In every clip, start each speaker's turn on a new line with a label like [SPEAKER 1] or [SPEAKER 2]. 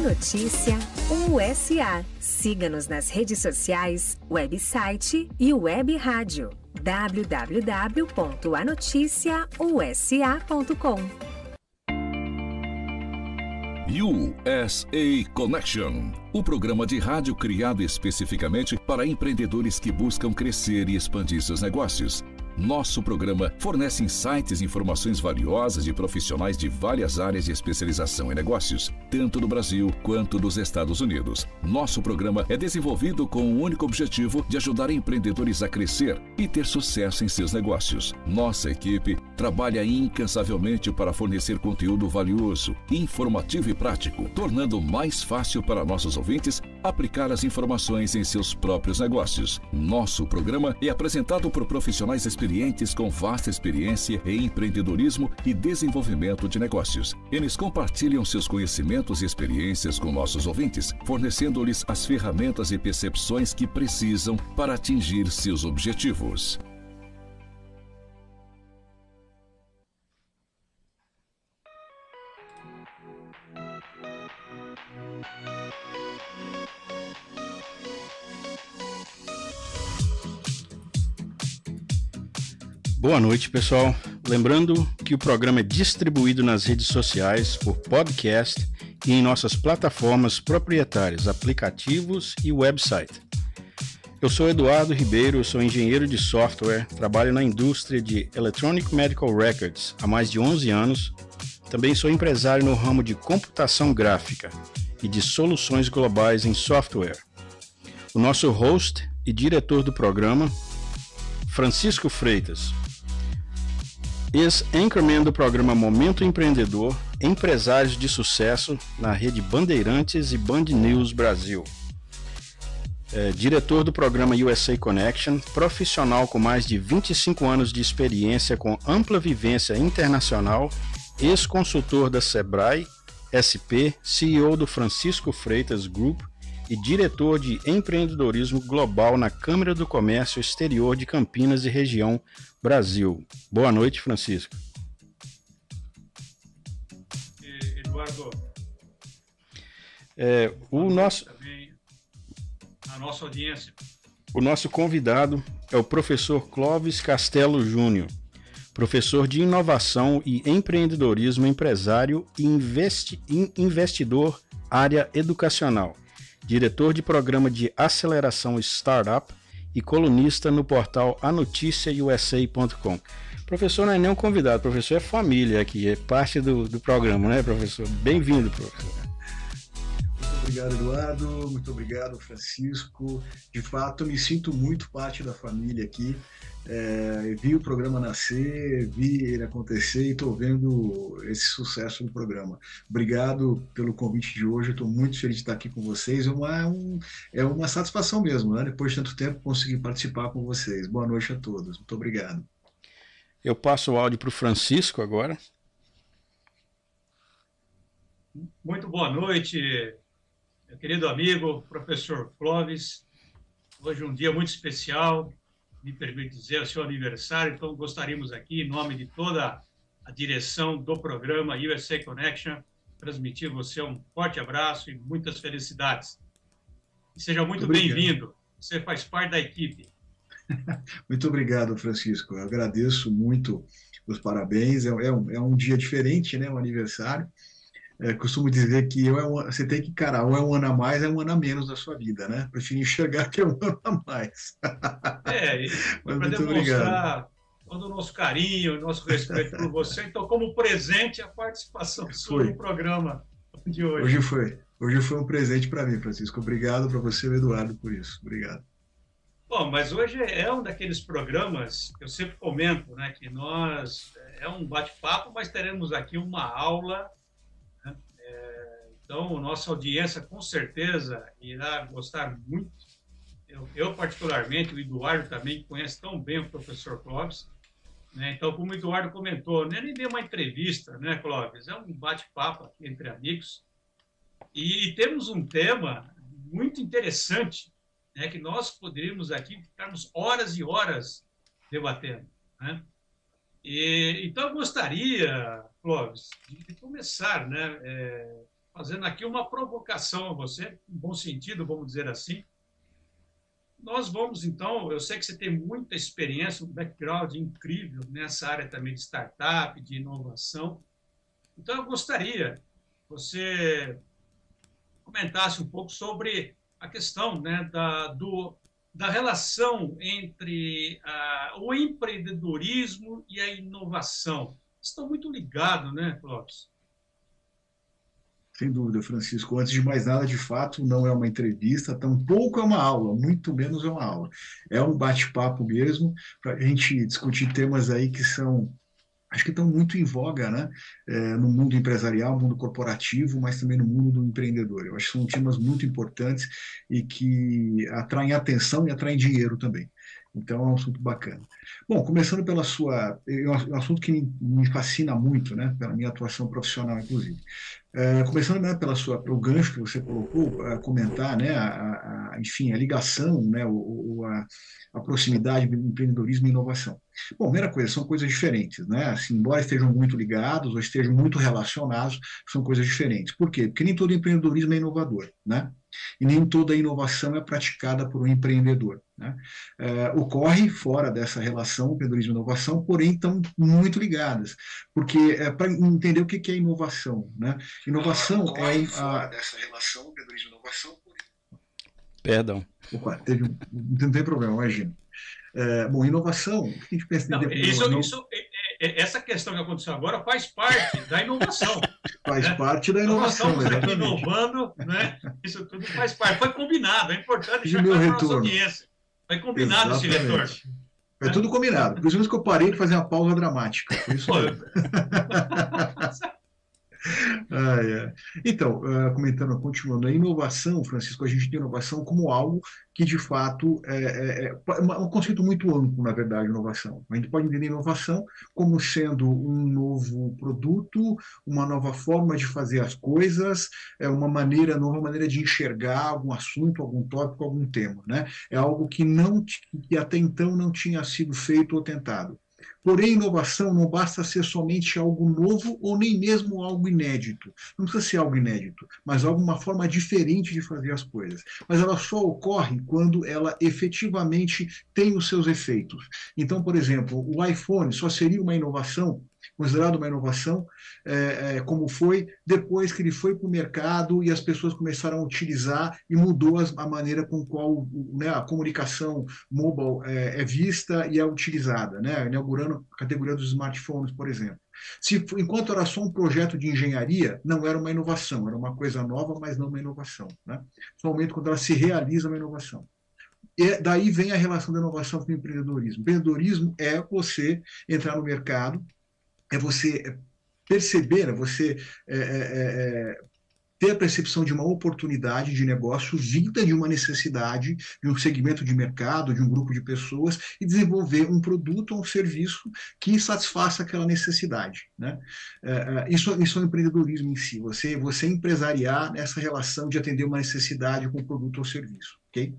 [SPEAKER 1] Notícia USA. Siga-nos nas redes sociais, website e web rádio www.anoticiausa.com. USA Connection, o programa de rádio criado especificamente para empreendedores que buscam crescer e expandir seus negócios. Nosso programa fornece insights e informações valiosas de profissionais de várias áreas de especialização em negócios, tanto do Brasil quanto dos Estados Unidos. Nosso programa é desenvolvido com o único objetivo de ajudar empreendedores a crescer e ter sucesso em seus negócios. Nossa equipe trabalha incansavelmente para fornecer conteúdo valioso, informativo e prático, tornando mais fácil para nossos ouvintes aplicar as informações em seus próprios negócios. Nosso programa é apresentado por profissionais experientes com vasta experiência em empreendedorismo e desenvolvimento de negócios. Eles compartilham seus conhecimentos e experiências com nossos ouvintes, fornecendo-lhes as ferramentas e percepções que precisam para atingir seus objetivos.
[SPEAKER 2] Boa noite, pessoal. Lembrando que o programa é distribuído nas redes sociais por podcast e em nossas plataformas proprietárias, aplicativos e website. Eu sou Eduardo Ribeiro, sou engenheiro de software, trabalho na indústria de Electronic Medical Records há mais de 11 anos. Também sou empresário no ramo de computação gráfica e de soluções globais em software. O nosso host e diretor do programa, Francisco Freitas, ex-anchorman do programa Momento Empreendedor, Empresários de Sucesso na rede Bandeirantes e Band News Brasil. Diretor do programa USA Connection, profissional com mais de 25 anos de experiência com ampla vivência internacional, ex-consultor da Sebrae, SP, CEO do Francisco Freitas Group e diretor de empreendedorismo global na Câmara do Comércio Exterior de Campinas e Região, Brasil. Boa noite, Francisco.
[SPEAKER 3] Eduardo, também a nossa audiência.
[SPEAKER 2] O nosso convidado é o professor Clóvis Castelo Júnior, professor de inovação e empreendedorismo, empresário e investidor área educacional, diretor de programa de aceleração Startup e colunista no portal anoticiausa.com. Professor não é nem um convidado, professor é família aqui, é parte do programa, né, professor? Bem-vindo, professor.
[SPEAKER 4] Muito obrigado, Eduardo. Muito obrigado, Francisco. De fato, me sinto muito parte da família aqui. Vi o programa nascer, vi ele acontecer e estou vendo esse sucesso do programa. Obrigado pelo convite de hoje, estou muito feliz de estar aqui com vocês. É uma satisfação mesmo, né? Depois de tanto tempo, conseguir participar com vocês. Boa noite a todos. Muito obrigado.
[SPEAKER 2] Eu passo o áudio para o Francisco agora.
[SPEAKER 3] Muito boa noite, meu querido amigo, professor Clóvis. Hoje é um dia muito especial, me permite dizer, é o seu aniversário, então gostaríamos aqui, em nome de toda a direção do programa USA Connection, transmitir você um forte abraço e muitas felicidades. E seja muito bem-vindo, você faz parte da equipe.
[SPEAKER 4] Muito obrigado, Francisco. Eu agradeço muito os parabéns. É um dia diferente, né? Um aniversário. Costumo dizer que você tem que encarar, ou é um ano a mais, é um ano a menos da sua vida, né? Prefiro enxergar que é um ano a mais.
[SPEAKER 3] Para demonstrar todo o nosso carinho, o nosso respeito por você. Então, como presente, a participação sua no programa de hoje.
[SPEAKER 4] Hoje foi um presente para mim, Francisco. Obrigado para você e o Eduardo por isso. Obrigado.
[SPEAKER 3] Bom, mas hoje é um daqueles programas que eu sempre comento, né? Que é um bate-papo, mas teremos aqui uma aula. Então, nossa audiência, com certeza, irá gostar muito. Eu particularmente, o Eduardo também, que conhece tão bem o professor Clóvis. Né? Então, como o Eduardo comentou, não é nem bem uma entrevista, né, Clóvis? É um bate-papo aqui entre amigos. E temos um tema muito interessante, né, que nós poderíamos aqui ficarmos horas e horas debatendo. Né? Então, eu gostaria, Clóvis, de começar, né, fazendo aqui uma provocação a você, em bom sentido, vamos dizer assim. Nós vamos, então, eu sei que você tem muita experiência, um background incrível nessa área também de startup, de inovação. Então, eu gostaria que você comentasse um pouco sobre a questão, né, da relação entre o empreendedorismo e a inovação. Estão muito ligados, né, Clóvis?
[SPEAKER 4] Sem dúvida, Francisco. Antes de mais nada, de fato, não é uma entrevista, tampouco é uma aula, muito menos é uma aula. É um bate-papo mesmo, para a gente discutir temas aí que são, acho que estão muito em voga, né? No mundo empresarial, no mundo corporativo, mas também no mundo do empreendedor. Eu acho que são temas muito importantes e que atraem atenção e atraem dinheiro também. Então, é um assunto bacana. Bom, começando pela sua... É um assunto que me fascina muito, né? Pela minha atuação profissional, inclusive. Começando, né, pelo gancho que você colocou, comentar, né, enfim, a ligação, né, a proximidade do empreendedorismo e inovação. Bom, primeira coisa, são coisas diferentes, né? Assim, embora estejam muito ligados ou estejam muito relacionados, são coisas diferentes. Por quê? Porque nem todo empreendedorismo é inovador, né? E nem toda inovação é praticada por um empreendedor, né? Ocorre fora dessa relação empreendedorismo e inovação, porém estão muito ligadas, porque para entender o que é inovação, né? Inovação fora dessa relação empreendedorismo e inovação.
[SPEAKER 2] Perdão.
[SPEAKER 4] Opa, não tem problema, imagina. Bom, inovação, o que a gente pensa
[SPEAKER 3] essa questão que aconteceu agora faz parte da inovação.
[SPEAKER 4] Faz parte da inovação,
[SPEAKER 3] nós estamos aqui
[SPEAKER 4] exatamente.
[SPEAKER 3] Inovando, né? Isso tudo faz parte. Foi combinado, é importante
[SPEAKER 4] chamar a nossa
[SPEAKER 3] audiência. Foi combinado esse retorno.
[SPEAKER 4] Foi tudo combinado. Por isso que eu parei de fazer uma pausa dramática. Por isso Então, continuando, a inovação, Francisco, a gente tem inovação como algo que, de fato, é um conceito muito amplo, na verdade, inovação. A gente pode entender inovação como sendo um novo produto, uma nova forma de fazer as coisas, uma nova maneira de enxergar algum assunto, algum tópico, algum tema, né? É algo que até então não tinha sido feito ou tentado. Porém, inovação não basta ser somente algo novo ou nem mesmo algo inédito. Não precisa ser algo inédito, mas alguma forma diferente de fazer as coisas. Mas ela só ocorre quando ela efetivamente tem os seus efeitos. Então, por exemplo, o iPhone só seria uma inovação, considerado uma inovação, como foi depois que ele foi para o mercado e as pessoas começaram a utilizar e mudou a maneira com qual, né, a comunicação mobile é vista e é utilizada, né, inaugurando a categoria dos smartphones, por exemplo. Enquanto era só um projeto de engenharia, não era uma inovação, era uma coisa nova, mas não uma inovação, né? Somente quando ela se realiza uma inovação. E daí vem a relação da inovação com o empreendedorismo. O empreendedorismo é você entrar no mercado, é você perceber, é você ter a percepção de uma oportunidade de negócio vinda de uma necessidade, de um segmento de mercado, de um grupo de pessoas, e desenvolver um produto ou um serviço que satisfaça aquela necessidade, né? Isso é o empreendedorismo em si, você empresariar nessa relação de atender uma necessidade com o produto ou serviço, ok?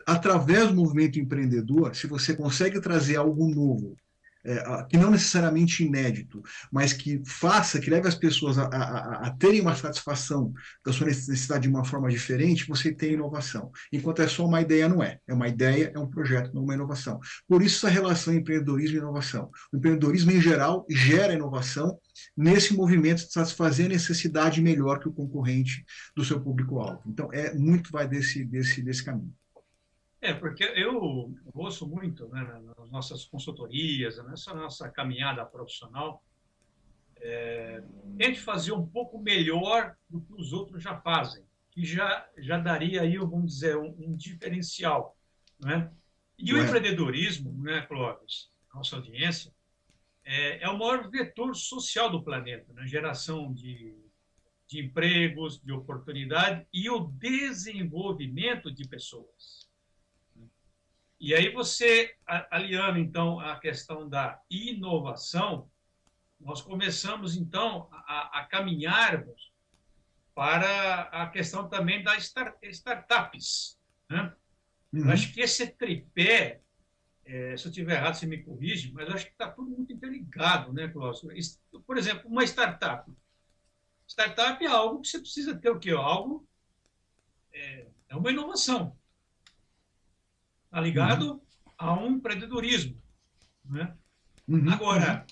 [SPEAKER 4] Através do movimento empreendedor, se você consegue trazer algo novo, que não necessariamente inédito, mas que leve as pessoas a terem uma satisfação da sua necessidade de uma forma diferente, você tem inovação. Enquanto é só uma ideia, não é. É uma ideia, é um projeto, não uma inovação. Por isso, essa relação empreendedorismo e inovação. O empreendedorismo, em geral, gera inovação nesse movimento de satisfazer a necessidade melhor que o concorrente do seu público-alvo. Então, muito vai desse caminho.
[SPEAKER 3] Porque eu ouço muito, né, nas nossas consultorias, nessa nossa caminhada profissional, tente fazer um pouco melhor do que os outros já fazem, que já daria aí, vamos dizer, um diferencial, né? E o empreendedorismo, né, Clóvis, nossa audiência, é o maior vetor social do planeta, né? Geração de empregos, de oportunidade e o desenvolvimento de pessoas. E aí você, aliando, então, a questão da inovação, nós começamos, então, a caminharmos para a questão também das startups, né? Eu acho que esse tripé, se eu estiver errado, você me corrige, mas eu acho que está tudo muito interligado, né, Cláudio? Por exemplo, uma startup. Startup é algo que você precisa ter o quê? Algo é uma inovação. Está ligado a um empreendedorismo, né? Agora,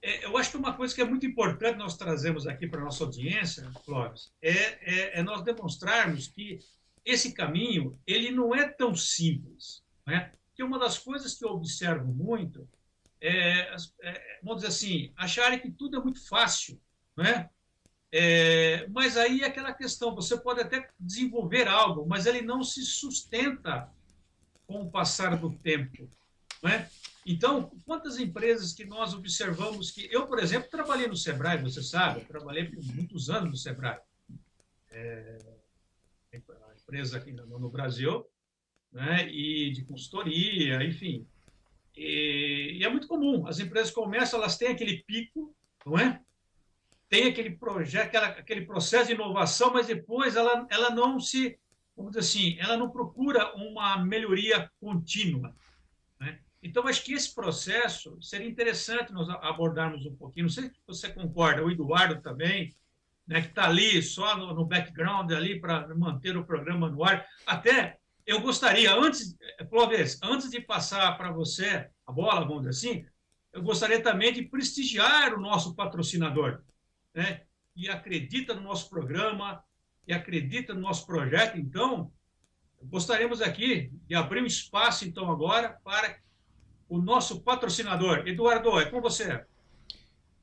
[SPEAKER 3] eu acho que uma coisa que é muito importante nós trazemos aqui para a nossa audiência, Clóvis, é nós demonstrarmos que esse caminho ele não é tão simples, né? Porque uma das coisas que eu observo muito vamos dizer assim, acharem que tudo é muito fácil, né? Mas aí é aquela questão, você pode até desenvolver algo, mas ele não se sustenta com o passar do tempo, né? Então, quantas empresas que nós observamos que... Eu, por exemplo, trabalhei no Sebrae, você sabe, eu trabalhei por muitos anos no Sebrae. A empresa aqui no Brasil, né? E de consultoria, enfim. E é muito comum, as empresas começam, elas têm aquele pico, não é? Tem aquele projeto, aquele processo de inovação, mas depois ela não se... Vamos dizer assim, ela não procura uma melhoria contínua, né? Então, acho que esse processo seria interessante nós abordarmos um pouquinho. Não sei se você concorda, o Eduardo também, né, que está ali só no background ali para manter o programa no ar. Até eu gostaria, Clóvis, antes de passar para você a bola, vamos dizer assim, eu gostaria também de prestigiar o nosso patrocinador, né, e acredita no nosso programa, e acredita no nosso projeto. Então, gostaríamos aqui de abrir um espaço, então, agora, para o nosso patrocinador. Eduardo, é com você.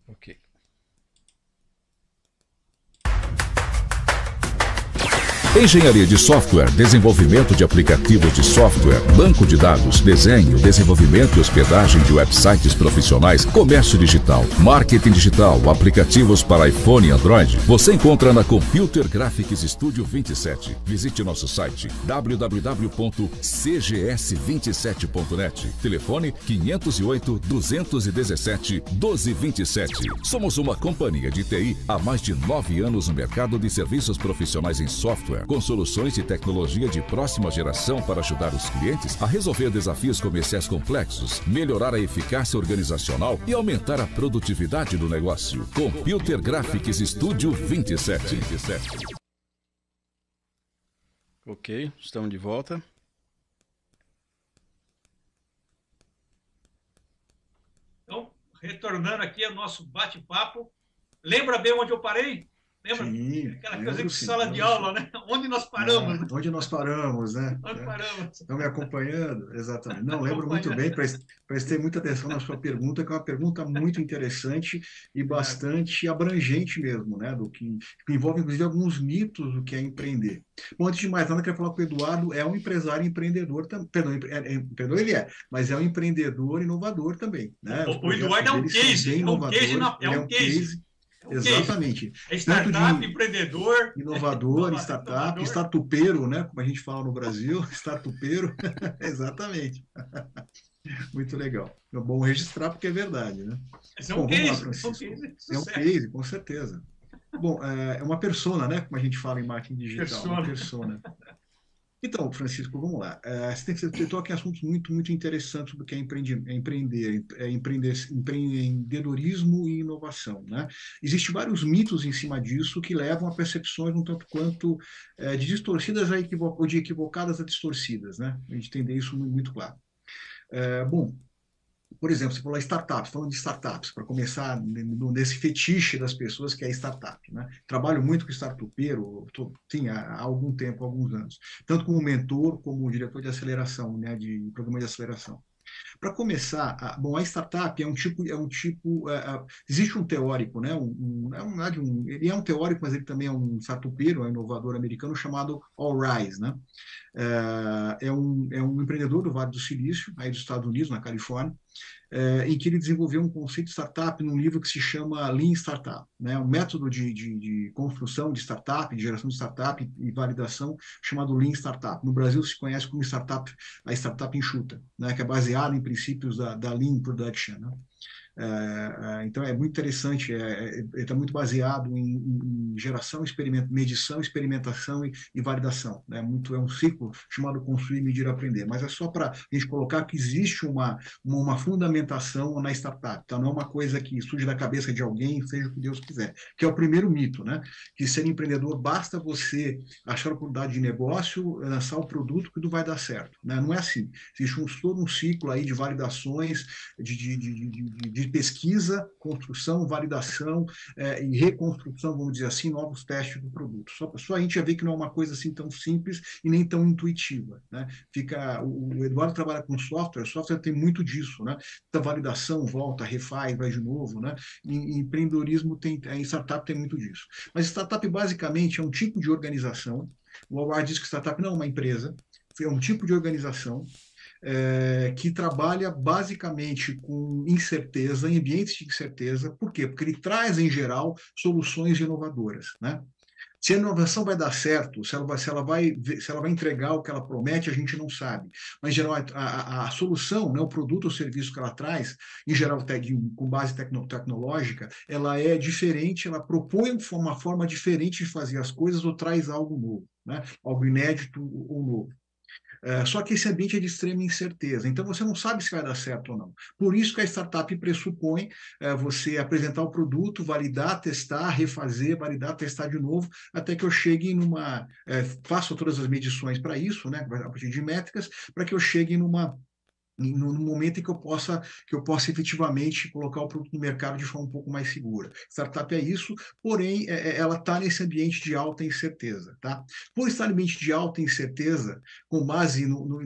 [SPEAKER 2] Ok.
[SPEAKER 1] Engenharia de software, desenvolvimento de aplicativos de software, banco de dados, desenho, desenvolvimento e hospedagem de websites profissionais, comércio digital, marketing digital, aplicativos para iPhone e Android. Você encontra na Computer Graphics Studio 27. Visite nosso site www.cgs27.net. Telefone 508-217-1227. Somos uma companhia de TI há mais de 9 anos no mercado de serviços profissionais em software, com soluções de tecnologia de próxima geração para ajudar os clientes a resolver desafios comerciais complexos, melhorar a eficácia organizacional e aumentar a produtividade do negócio. Computer Graphics Studio 27.
[SPEAKER 2] Ok, estamos de volta.
[SPEAKER 3] Então, retornando aqui ao nosso bate-papo, lembra bem onde eu parei? Lembra?
[SPEAKER 4] Sim,
[SPEAKER 3] aquela coisa de sala de aula, né? Onde nós paramos, né?
[SPEAKER 4] Onde nós paramos, né?
[SPEAKER 3] Onde paramos.
[SPEAKER 4] Estão me acompanhando? Exatamente. Não, lembro muito bem, prestei muita atenção na sua pergunta, que é uma pergunta muito interessante e bastante abrangente mesmo, né? Do que envolve, inclusive, alguns mitos do que é empreender. Bom, antes de mais nada, eu quero falar que o Eduardo é um empresário empreendedor também. Perdão, ele é, mas é um empreendedor inovador também, né?
[SPEAKER 3] O Eduardo é um case, é um case.
[SPEAKER 4] Exatamente.
[SPEAKER 3] É startup, empreendedor.
[SPEAKER 4] Inovador, startupeiro, né? Como a gente fala no Brasil, startupeiro. Exatamente. Muito legal. É bom registrar porque é verdade, né?
[SPEAKER 3] É um case,
[SPEAKER 4] é um case, com certeza. Bom, é uma persona, né? Como a gente fala em marketing digital. Uma persona. Então, Francisco, vamos lá. Você toca em assuntos muito, muito interessantes sobre o que é empreendedorismo e inovação, né? Existem vários mitos em cima disso que levam a percepções um tanto quanto de distorcidas ou de equivocadas a distorcidas, né? A gente entender isso muito claro. Bom, por exemplo, você falou startups, falando de startups, para começar nesse fetiche das pessoas que é startup, né? Trabalho muito com startupeiro, há algum tempo, há alguns anos, tanto como mentor, como diretor de aceleração, né, de programa de aceleração. Para começar, a startup existe um teórico, né? Ele é um teórico, mas ele também é um startupeiro, é um inovador americano chamado Al Ries, né? É um empreendedor do Vale do Silício, aí dos Estados Unidos, na Califórnia, em que ele desenvolveu um conceito de startup num livro que se chama Lean Startup, né? Um método de construção de startup, de geração de startup e validação chamado Lean Startup. No Brasil se conhece como a startup enxuta, né? Que é baseada em princípios da Lean Production, né? Então, é muito interessante, está muito baseado em geração, medição, experimentação e validação. Né? É um ciclo chamado construir, medir, aprender. Mas é só para a gente colocar que existe uma fundamentação na startup. Tá? Não é uma coisa que surge da cabeça de alguém, seja o que Deus quiser. Que é o primeiro mito, né? Que ser empreendedor basta você achar a oportunidade de negócio, lançar o produto que tudo vai dar certo. Né? Não é assim. Existe todo um ciclo aí de validações, de pesquisa, construção, validação e reconstrução, vamos dizer assim, novos testes do produto. Só a gente já vê que não é uma coisa assim tão simples e nem tão intuitiva. Né? O Eduardo trabalha com software tem muito disso, né? Da validação, volta, refaz, vai de novo. Né? Em empreendedorismo, em startup tem muito disso. Mas startup basicamente é um tipo de organização. O Howard diz que startup não é uma empresa, é um tipo de organização que trabalha basicamente com incerteza, em ambientes de incerteza. Por quê? Porque ele traz, em geral, soluções inovadoras. Né? Se a inovação vai dar certo, se ela vai entregar o que ela promete, a gente não sabe. Mas, em geral, a solução, né, o produto ou serviço que ela traz, em geral, com base tecnológica, ela é diferente, ela propõe uma forma diferente de fazer as coisas ou traz algo novo, né? Algo inédito ou novo. Só que esse ambiente é de extrema incerteza, então você não sabe se vai dar certo ou não. Por isso que a startup pressupõe você apresentar o produto, validar, testar, refazer, validar, testar de novo, até que eu chegue faço todas as medições para isso, né, a partir de métricas, para que eu chegue no momento em que eu possa efetivamente colocar o produto no mercado de forma um pouco mais segura. Startup é isso, porém, ela está nesse ambiente de alta incerteza. Tá? Por estar no ambiente de alta incerteza, com base num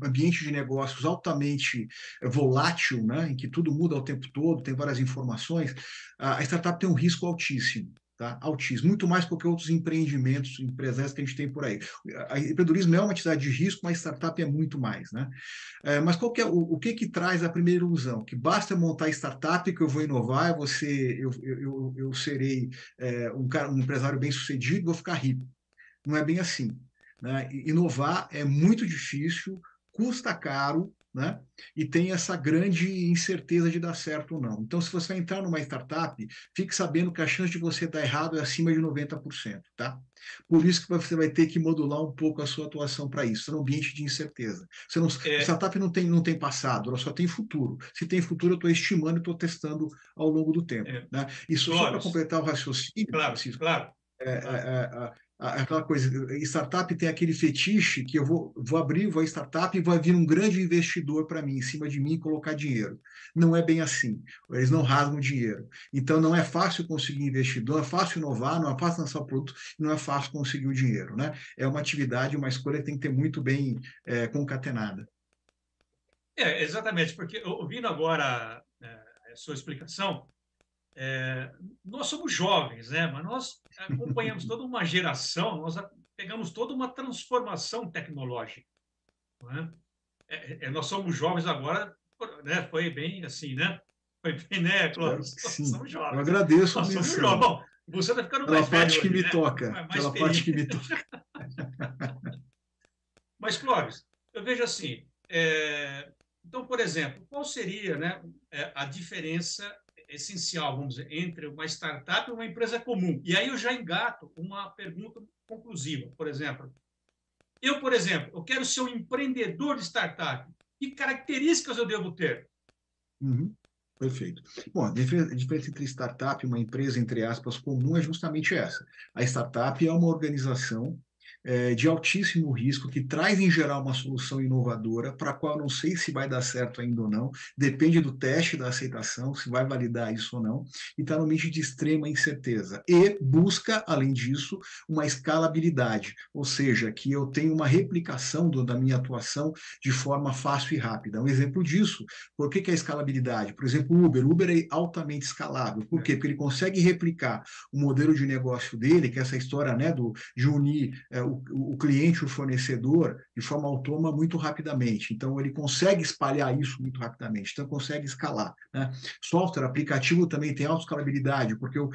[SPEAKER 4] ambiente de negócios altamente volátil, né, em que tudo muda o tempo todo, tem várias informações, a startup tem um risco altíssimo. Tá? Altíssimo, muito mais do que outros empreendimentos, empresas que a gente tem por aí. O empreendedorismo é uma atividade de risco, mas startup é muito mais. Né? Mas o que traz a primeira ilusão? Que basta montar startup que eu vou inovar, eu serei um empresário bem-sucedido, vou ficar rico. Não é bem assim. Né? Inovar é muito difícil, custa caro, né? E tem essa grande incerteza de dar certo ou não. Então, se você vai entrar numa startup, fique sabendo que a chance de você dar errado é acima de 90%. Tá? Por isso que você vai ter que modular um pouco a sua atuação para isso. É um ambiente de incerteza. Startup não tem passado, ela só tem futuro. Se tem futuro, eu estou estimando e estou testando ao longo do tempo. Né? Isso só para completar o raciocínio.
[SPEAKER 3] Claro.
[SPEAKER 4] Aquela coisa, startup tem aquele fetiche que eu vou abrir, vou startup e vai vir um grande investidor para mim, em cima de mim, e colocar dinheiro. Não é bem assim. Eles não rasgam dinheiro. Então, não é fácil conseguir investidor, não é fácil inovar, não é fácil lançar o produto, não é fácil conseguir o dinheiro. Né? É uma atividade, uma escolha que tem que ter muito bem concatenada.
[SPEAKER 3] Exatamente, porque ouvindo agora a sua explicação, nós somos jovens, né? Mas nós acompanhamos toda uma geração, nós pegamos toda uma transformação tecnológica. Não é? Nós somos jovens agora, né? Foi bem assim, né? Foi bem, né, Clóvis?
[SPEAKER 4] Sim,
[SPEAKER 3] somos jovens.
[SPEAKER 4] Eu agradeço
[SPEAKER 3] a menção. Bom, você está ficando mais velho.
[SPEAKER 4] Parte que me toca. Pela parte que me toca.
[SPEAKER 3] Mas, Clóvis, eu vejo assim, então, por exemplo, qual seria, né, a diferença essencial, vamos dizer, entre uma startup e uma empresa comum? E aí eu já engato uma pergunta conclusiva. Por exemplo, eu quero ser um empreendedor de startup. Que características eu devo ter?
[SPEAKER 4] Perfeito. Bom, a diferença entre startup e uma empresa, entre aspas, comum é justamente essa. A startup é uma organização de altíssimo risco, que traz, em geral, uma solução inovadora, para a qual eu não sei se vai dar certo ainda ou não, depende do teste da aceitação, se vai validar isso ou não, e está no ambiente de extrema incerteza. E busca, além disso, uma escalabilidade, ou seja, que eu tenho uma replicação da minha atuação de forma fácil e rápida. Um exemplo disso, por que é a escalabilidade? Por exemplo, o Uber é altamente escalável. Por quê? Porque ele consegue replicar o modelo de negócio dele, que é essa história, né, de unir o cliente, o fornecedor, de forma autônoma muito rapidamente. Então, ele consegue espalhar isso muito rapidamente, então consegue escalar, né? Software, aplicativo também tem autoescalabilidade, porque o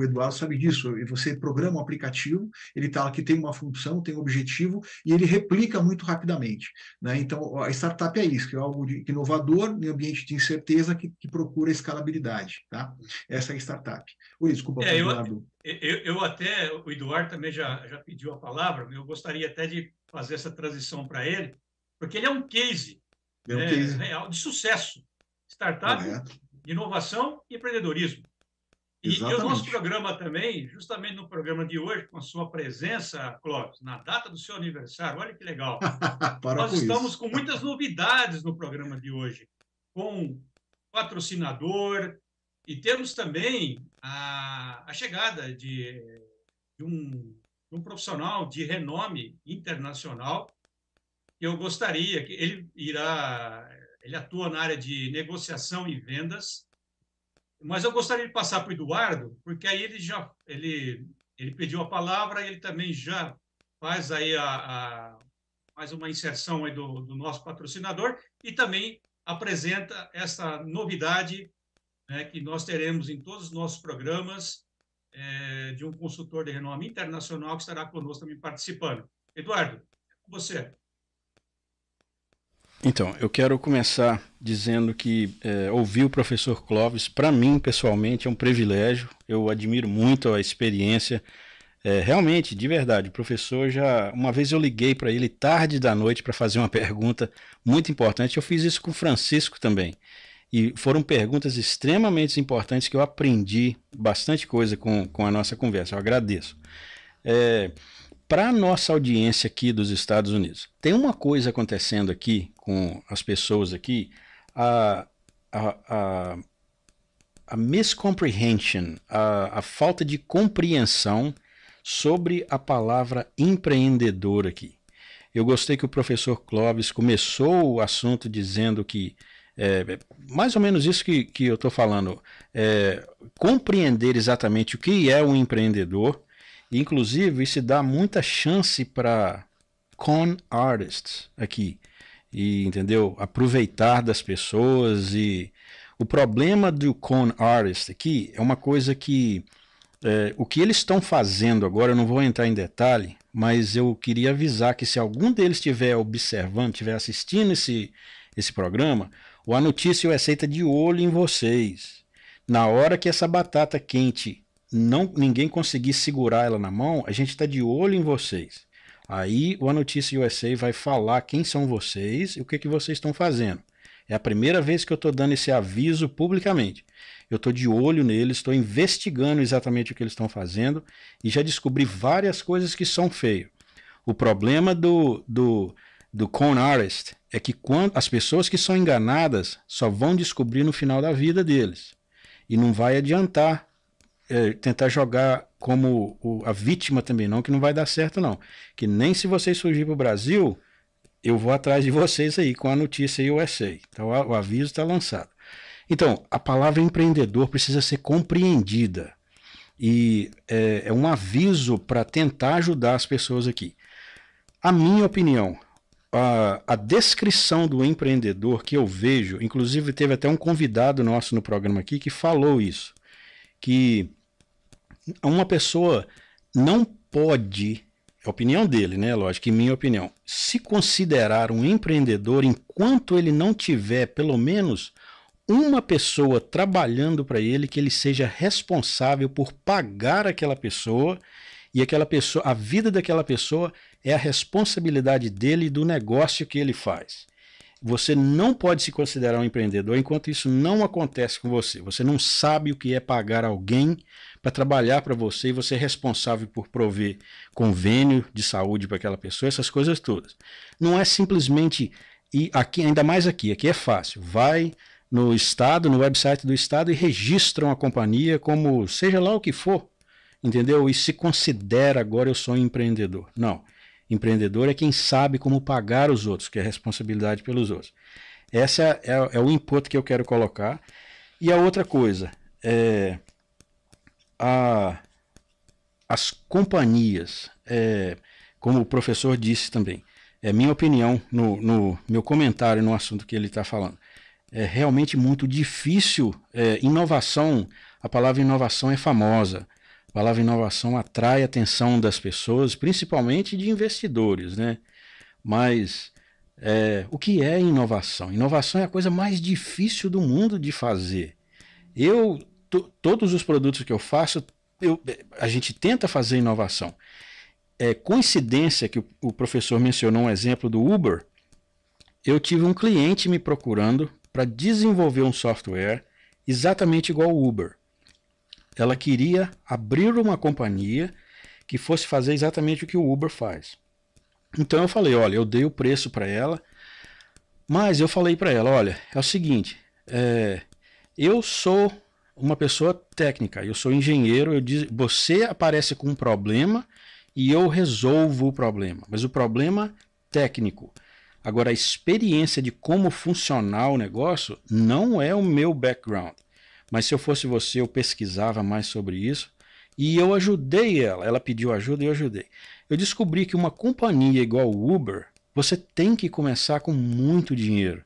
[SPEAKER 4] Eduardo sabe disso, você programa um aplicativo, ele tá aqui, tem uma função, tem um objetivo, e ele replica muito rapidamente, né? Então, a startup é isso, que é algo inovador, em ambiente de incerteza, que procura escalabilidade, tá? Essa é a startup. Oi, desculpa, Eduardo.
[SPEAKER 3] O Eduardo também já pediu a palavra, eu gostaria até de fazer essa transição para ele, porque ele é um case, real de sucesso. Startup, inovação e empreendedorismo. E o nosso programa também, justamente no programa de hoje, com a sua presença, Clóvis, na data do seu aniversário, olha que legal. Nós estamos com muitas novidades no programa de hoje, com patrocinador, e temos também a chegada de um profissional de renome internacional, que eu gostaria que ele atua na área de negociação e vendas, mas eu gostaria de passar para o Eduardo, porque aí ele pediu a palavra e ele também já faz aí mais uma inserção aí do nosso patrocinador e também apresenta essa novidade, né, que nós teremos em todos os nossos programas, de um consultor de renome internacional que estará conosco também participando. Eduardo, com você.
[SPEAKER 2] Então, eu quero começar dizendo que ouvir o professor Clóvis, para mim, pessoalmente, é um privilégio. Eu admiro muito a experiência. Realmente, de verdade, o professor uma vez eu liguei para ele tarde da noite para fazer uma pergunta muito importante. Eu fiz isso com o Francisco também. E foram perguntas extremamente importantes que eu aprendi bastante coisa com a nossa conversa. Eu agradeço. Para a nossa audiência aqui dos Estados Unidos, tem uma coisa acontecendo aqui com as pessoas aqui, a miscomprehension, a falta de compreensão sobre a palavra empreendedor aqui. Eu gostei que o professor Clóvis começou o assunto dizendo que, mais ou menos isso que eu estou falando, compreender exatamente o que é um empreendedor. Inclusive, isso dá muita chance para con artists aqui, e, entendeu? Aproveitar das pessoas. E o problema do con artist aqui é uma coisa que o que eles estão fazendo agora, eu não vou entrar em detalhe, mas eu queria avisar que se algum deles estiver observando, estiver assistindo esse programa, o A Notícia USA está de olho em vocês. Na hora que essa batata quente ninguém conseguir segurar ela na mão, a gente está de olho em vocês. Aí o A Notícia USA vai falar quem são vocês e o que vocês estão fazendo. É a primeira vez que eu estou dando esse aviso publicamente. Eu estou de olho neles, estou investigando exatamente o que eles estão fazendo e já descobri várias coisas que são feias. O problema do con artist é que as pessoas que são enganadas só vão descobrir no final da vida deles. E não vai adiantar tentar jogar como a vítima também não, que não vai dar certo não. Que nem se vocês fugirem para o Brasil, eu vou atrás de vocês aí com A Notícia USA. Então o aviso está lançado. Então, a palavra empreendedor precisa ser compreendida. E é um aviso para tentar ajudar as pessoas aqui. A minha opinião, a descrição do empreendedor que eu vejo, inclusive teve até um convidado nosso no programa aqui que falou isso, que uma pessoa não pode, a opinião dele, né, lógico, que minha opinião, se considerar um empreendedor enquanto ele não tiver pelo menos uma pessoa trabalhando para ele, que ele seja responsável por pagar aquela pessoa, e aquela pessoa, a vida daquela pessoa é a responsabilidade dele e do negócio que ele faz. Você não pode se considerar um empreendedor enquanto isso não acontece com você. Você não sabe o que é pagar alguém para trabalhar para você e você é responsável por prover convênio de saúde para aquela pessoa, essas coisas todas. Não é simplesmente, e aqui, ainda mais aqui é fácil, vai no estado, no website do estado e registra uma companhia como seja lá o que for, entendeu? E se considera agora eu sou um empreendedor. Não. Empreendedor é quem sabe como pagar os outros, que é a responsabilidade pelos outros. Essa é o input que eu quero colocar. E a outra coisa, as companhias, como o professor disse também, é minha opinião no meu comentário no assunto que ele está falando. É realmente muito difícil. Inovação, a palavra inovação é famosa. A palavra inovação atrai a atenção das pessoas, principalmente de investidores, né? Mas o que é inovação? Inovação é a coisa mais difícil do mundo de fazer. Todos os produtos que eu faço, a gente tenta fazer inovação. É coincidência que o professor mencionou um exemplo do Uber. Eu tive um cliente me procurando para desenvolver um software exatamente igual ao Uber. Ela queria abrir uma companhia que fosse fazer exatamente o que o Uber faz. Então eu falei, olha, eu dei o preço para ela, mas eu falei para ela, olha, é o seguinte, eu sou uma pessoa técnica, eu sou engenheiro, você aparece com um problema e eu resolvo o problema, mas o problema técnico. Agora, a experiência de como funcionar o negócio não é o meu background. Mas se eu fosse você, eu pesquisava mais sobre isso e eu ajudei ela. Ela pediu ajuda e eu ajudei. Eu descobri que uma companhia igual o Uber, você tem que começar com muito dinheiro.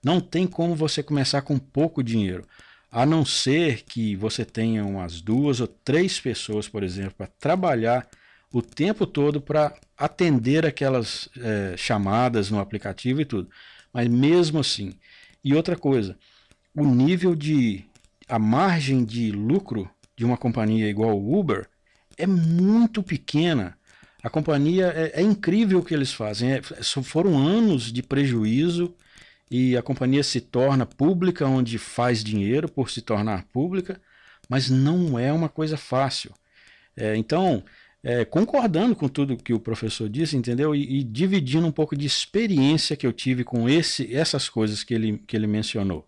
[SPEAKER 2] Não tem como você começar com pouco dinheiro. A não ser que você tenha umas 2 ou 3 pessoas, por exemplo, para trabalhar o tempo todo para atender aquelas chamadas no aplicativo e tudo. Mas mesmo assim. E outra coisa, a margem de lucro de uma companhia igual ao Uber é muito pequena. A companhia é incrível o que eles fazem. Foram anos de prejuízo e a companhia se torna pública, onde faz dinheiro por se tornar pública, mas não é uma coisa fácil. Então, concordando com tudo que o professor disse, entendeu? E dividindo um pouco de experiência que eu tive com essas coisas que ele mencionou.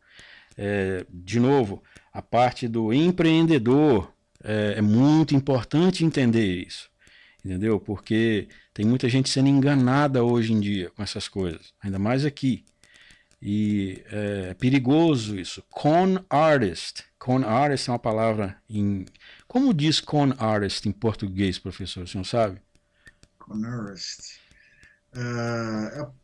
[SPEAKER 2] De novo, a parte do empreendedor, é muito importante entender isso, entendeu? Porque tem muita gente sendo enganada hoje em dia com essas coisas, ainda mais aqui. E é perigoso isso. Con artist. Con artist é uma palavra em... Como diz con artist em português, professor? O senhor sabe?
[SPEAKER 4] Con artist.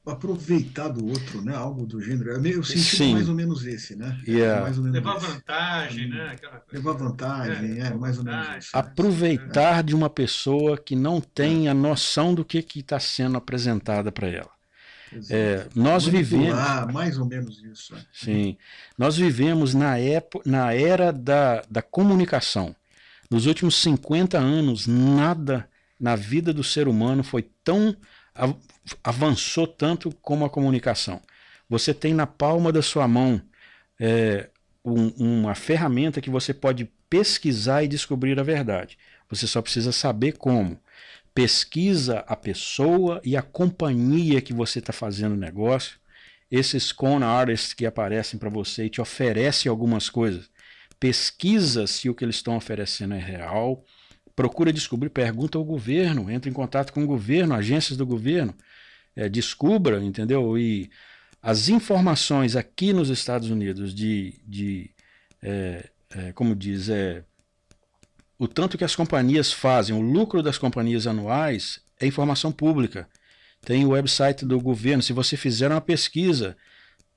[SPEAKER 4] Aproveitar do outro, né? Algo do gênero. Eu senti mais ou menos esse, né?
[SPEAKER 2] Yeah.
[SPEAKER 3] Levar vantagem, né? Aquela coisa.
[SPEAKER 4] Levar vantagem, mais ou menos isso.
[SPEAKER 2] Aproveitar de uma pessoa que não tem a noção do que está sendo apresentada para ela. Nós vivemos
[SPEAKER 4] mais ou menos isso.
[SPEAKER 2] Sim, nós vivemos na era da comunicação. Nos últimos 50 anos, nada na vida do ser humano avançou tanto como a comunicação. Você tem na palma da sua mão uma ferramenta que você pode pesquisar e descobrir a verdade. Você só precisa saber como. Pesquisa a pessoa e a companhia que você está fazendo negócio. Esses con artists que aparecem para você e te oferecem algumas coisas. Pesquisa se o que eles estão oferecendo é real. Procura descobrir, pergunta ao governo, entra em contato com o governo, agências do governo. Descubra, entendeu? E as informações aqui nos Estados Unidos como diz, o tanto que as companhias fazem, o lucro das companhias anuais é informação pública. Tem o website do governo. Se você fizer uma pesquisa,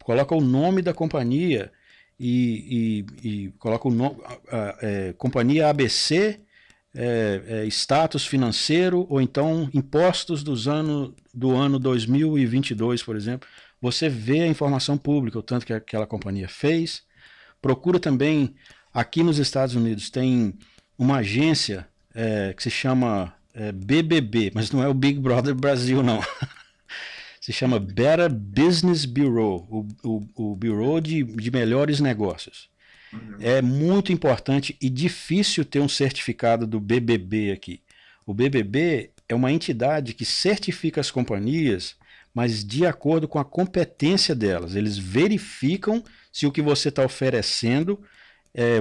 [SPEAKER 2] coloca o nome da companhia e coloca o nome, companhia ABC, status financeiro, ou então impostos do ano 2022, por exemplo. Você vê a informação pública, o tanto que aquela companhia fez. Procura também, aqui nos Estados Unidos, tem uma agência que se chama BBB, mas não é o Big Brother Brasil, não. Se chama Better Business Bureau, o Bureau de Melhores Negócios. É muito importante e difícil ter um certificado do BBB aqui. O BBB é uma entidade que certifica as companhias, mas de acordo com a competência delas. Eles verificam se o que você está oferecendo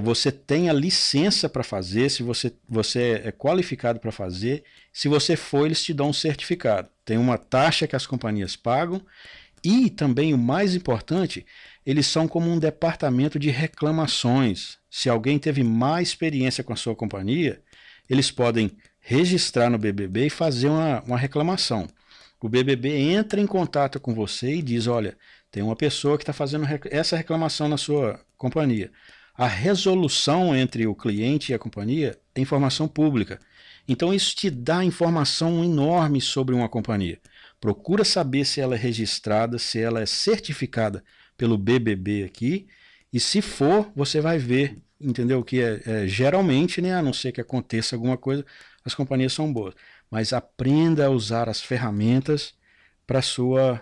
[SPEAKER 2] você tem a licença para fazer, se você é qualificado para fazer. Se você for, eles te dão um certificado. Tem uma taxa que as companhias pagam e também, o mais importante, eles são como um departamento de reclamações. Se alguém teve má experiência com a sua companhia, eles podem registrar no BBB e fazer uma reclamação. O BBB entra em contato com você e diz, olha, tem uma pessoa que está fazendo essa reclamação na sua companhia. A resolução entre o cliente e a companhia é informação pública. Então isso te dá informação enorme sobre uma companhia. Procura saber se ela é registrada, se ela é certificada pelo BBB aqui, e se for, você vai ver, entendeu? Que geralmente, né, a não ser que aconteça alguma coisa, as companhias são boas. Mas aprenda a usar as ferramentas para sua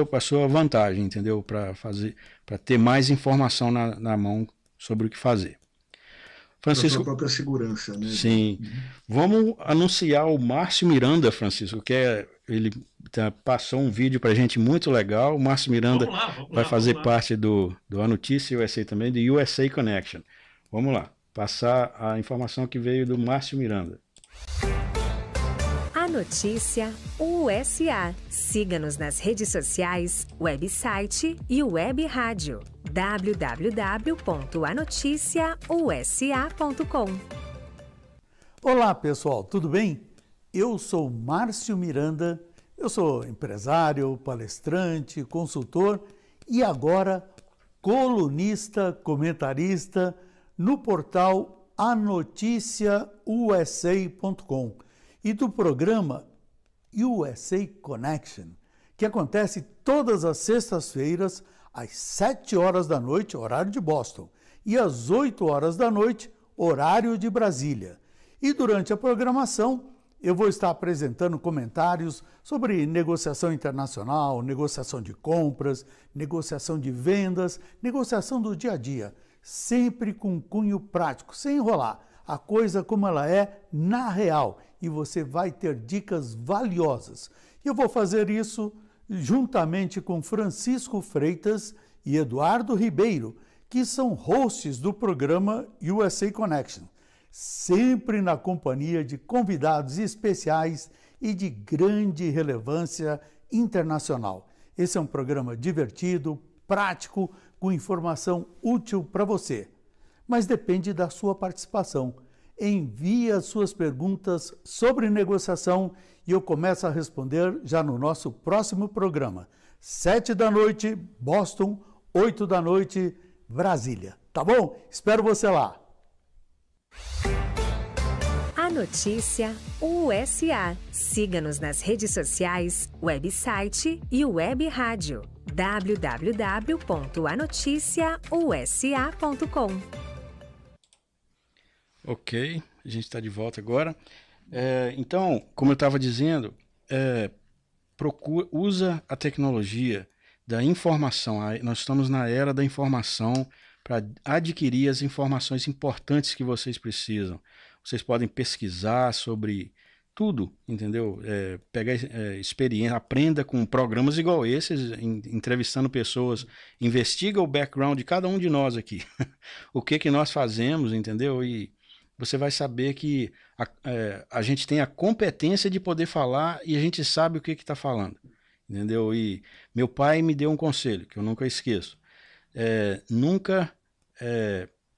[SPEAKER 2] para sua vantagem, entendeu? Para ter mais informação na mão sobre o que fazer. Francisco,
[SPEAKER 4] para a própria segurança, né?
[SPEAKER 2] Sim. Vamos anunciar o Márcio Miranda, Francisco, ele passou um vídeo para a gente muito legal. O Márcio Miranda vai fazer parte do A Notícia USA também, do USA Connection. Vamos lá, passar a informação que veio do Márcio Miranda.
[SPEAKER 5] A Notícia USA. Siga-nos nas redes sociais, website e web rádio. www.anoticiausa.com.
[SPEAKER 6] Olá pessoal, tudo bem? Eu sou Márcio Miranda, eu sou empresário, palestrante, consultor e agora colunista, comentarista no portal anoticiausa.com e do programa USA Connection, que acontece todas as sextas-feiras às 7 horas da noite, horário de Boston, e às 8 horas da noite, horário de Brasília. E durante a programação, eu vou estar apresentando comentários sobre negociação internacional, negociação de compras, negociação de vendas, negociação do dia a dia, sempre com cunho prático, sem enrolar, a coisa como ela é na real, e você vai ter dicas valiosas. E eu vou fazer isso juntamente com Francisco Freitas e Eduardo Ribeiro, que são hosts do programa USA Connection, sempre na companhia de convidados especiais e de grande relevância internacional. Esse é um programa divertido, prático, com informação útil para você. Mas depende da sua participação. Envie as suas perguntas sobre negociação e eu começo a responder já no nosso próximo programa. 7 da noite, Boston, 8 da noite, Brasília. Tá bom? Espero você lá.
[SPEAKER 5] A Notícia USA. Siga-nos nas redes sociais, website e web rádio. www.anoticiausa.com.
[SPEAKER 2] Ok, a gente está de volta agora. Então, como eu estava dizendo, usa a tecnologia da informação. Nós estamos na era da informação para adquirir as informações importantes que vocês precisam. Vocês podem pesquisar sobre tudo, entendeu? Pegar experiência, aprenda com programas igual esses, entrevistando pessoas, investiga o background de cada um de nós aqui. O que nós fazemos, entendeu? E você vai saber que a gente tem a competência de poder falar e a gente sabe o que está falando, entendeu? E meu pai me deu um conselho que eu nunca esqueço. Nunca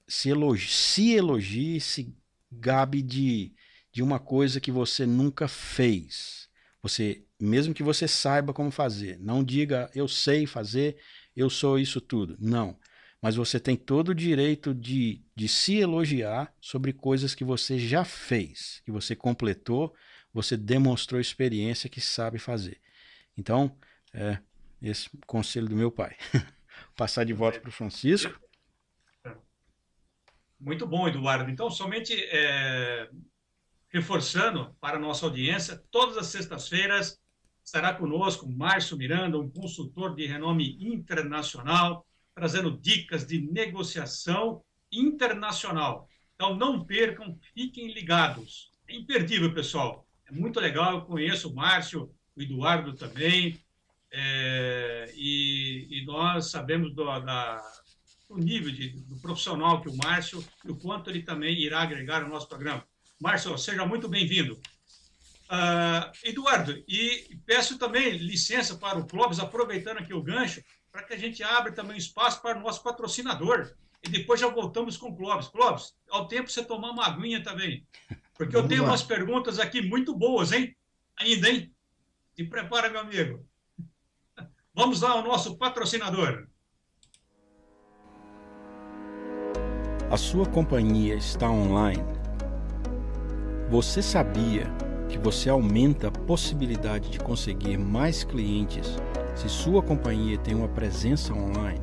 [SPEAKER 2] se elogie, se gabe de uma coisa que você nunca fez. Mesmo que você saiba como fazer, não diga eu sei fazer, eu sou isso tudo. Não. Mas você tem todo o direito de se elogiar sobre coisas que você já fez, que você completou, você demonstrou experiência que sabe fazer. Então, esse conselho do meu pai. Passar de volta para o Francisco.
[SPEAKER 3] Muito bom, Eduardo. Então, somente reforçando para a nossa audiência, todas as sextas-feiras estará conosco Márcio Miranda, um consultor de renome internacional, trazendo dicas de negociação internacional. Então, não percam, fiquem ligados. É imperdível, pessoal. É muito legal, eu conheço o Márcio, o Eduardo também, e nós sabemos do nível do profissional que o Márcio e o quanto ele também irá agregar ao nosso programa. Márcio, seja muito bem-vindo. Eduardo, e peço também licença para o Clóvis, aproveitando aqui o gancho, para que a gente abra também espaço para o nosso patrocinador. e depois já voltamos com o Clóvis. Clóvis, ao tempo você tomar uma aguinha também, porque eu tenho umas perguntas aqui muito boas, hein? Ainda, hein? Se prepara, meu amigo. Vamos lá ao nosso patrocinador.
[SPEAKER 2] A sua companhia está online? Você sabia que você aumenta a possibilidade de conseguir mais clientes se sua companhia tem uma presença online?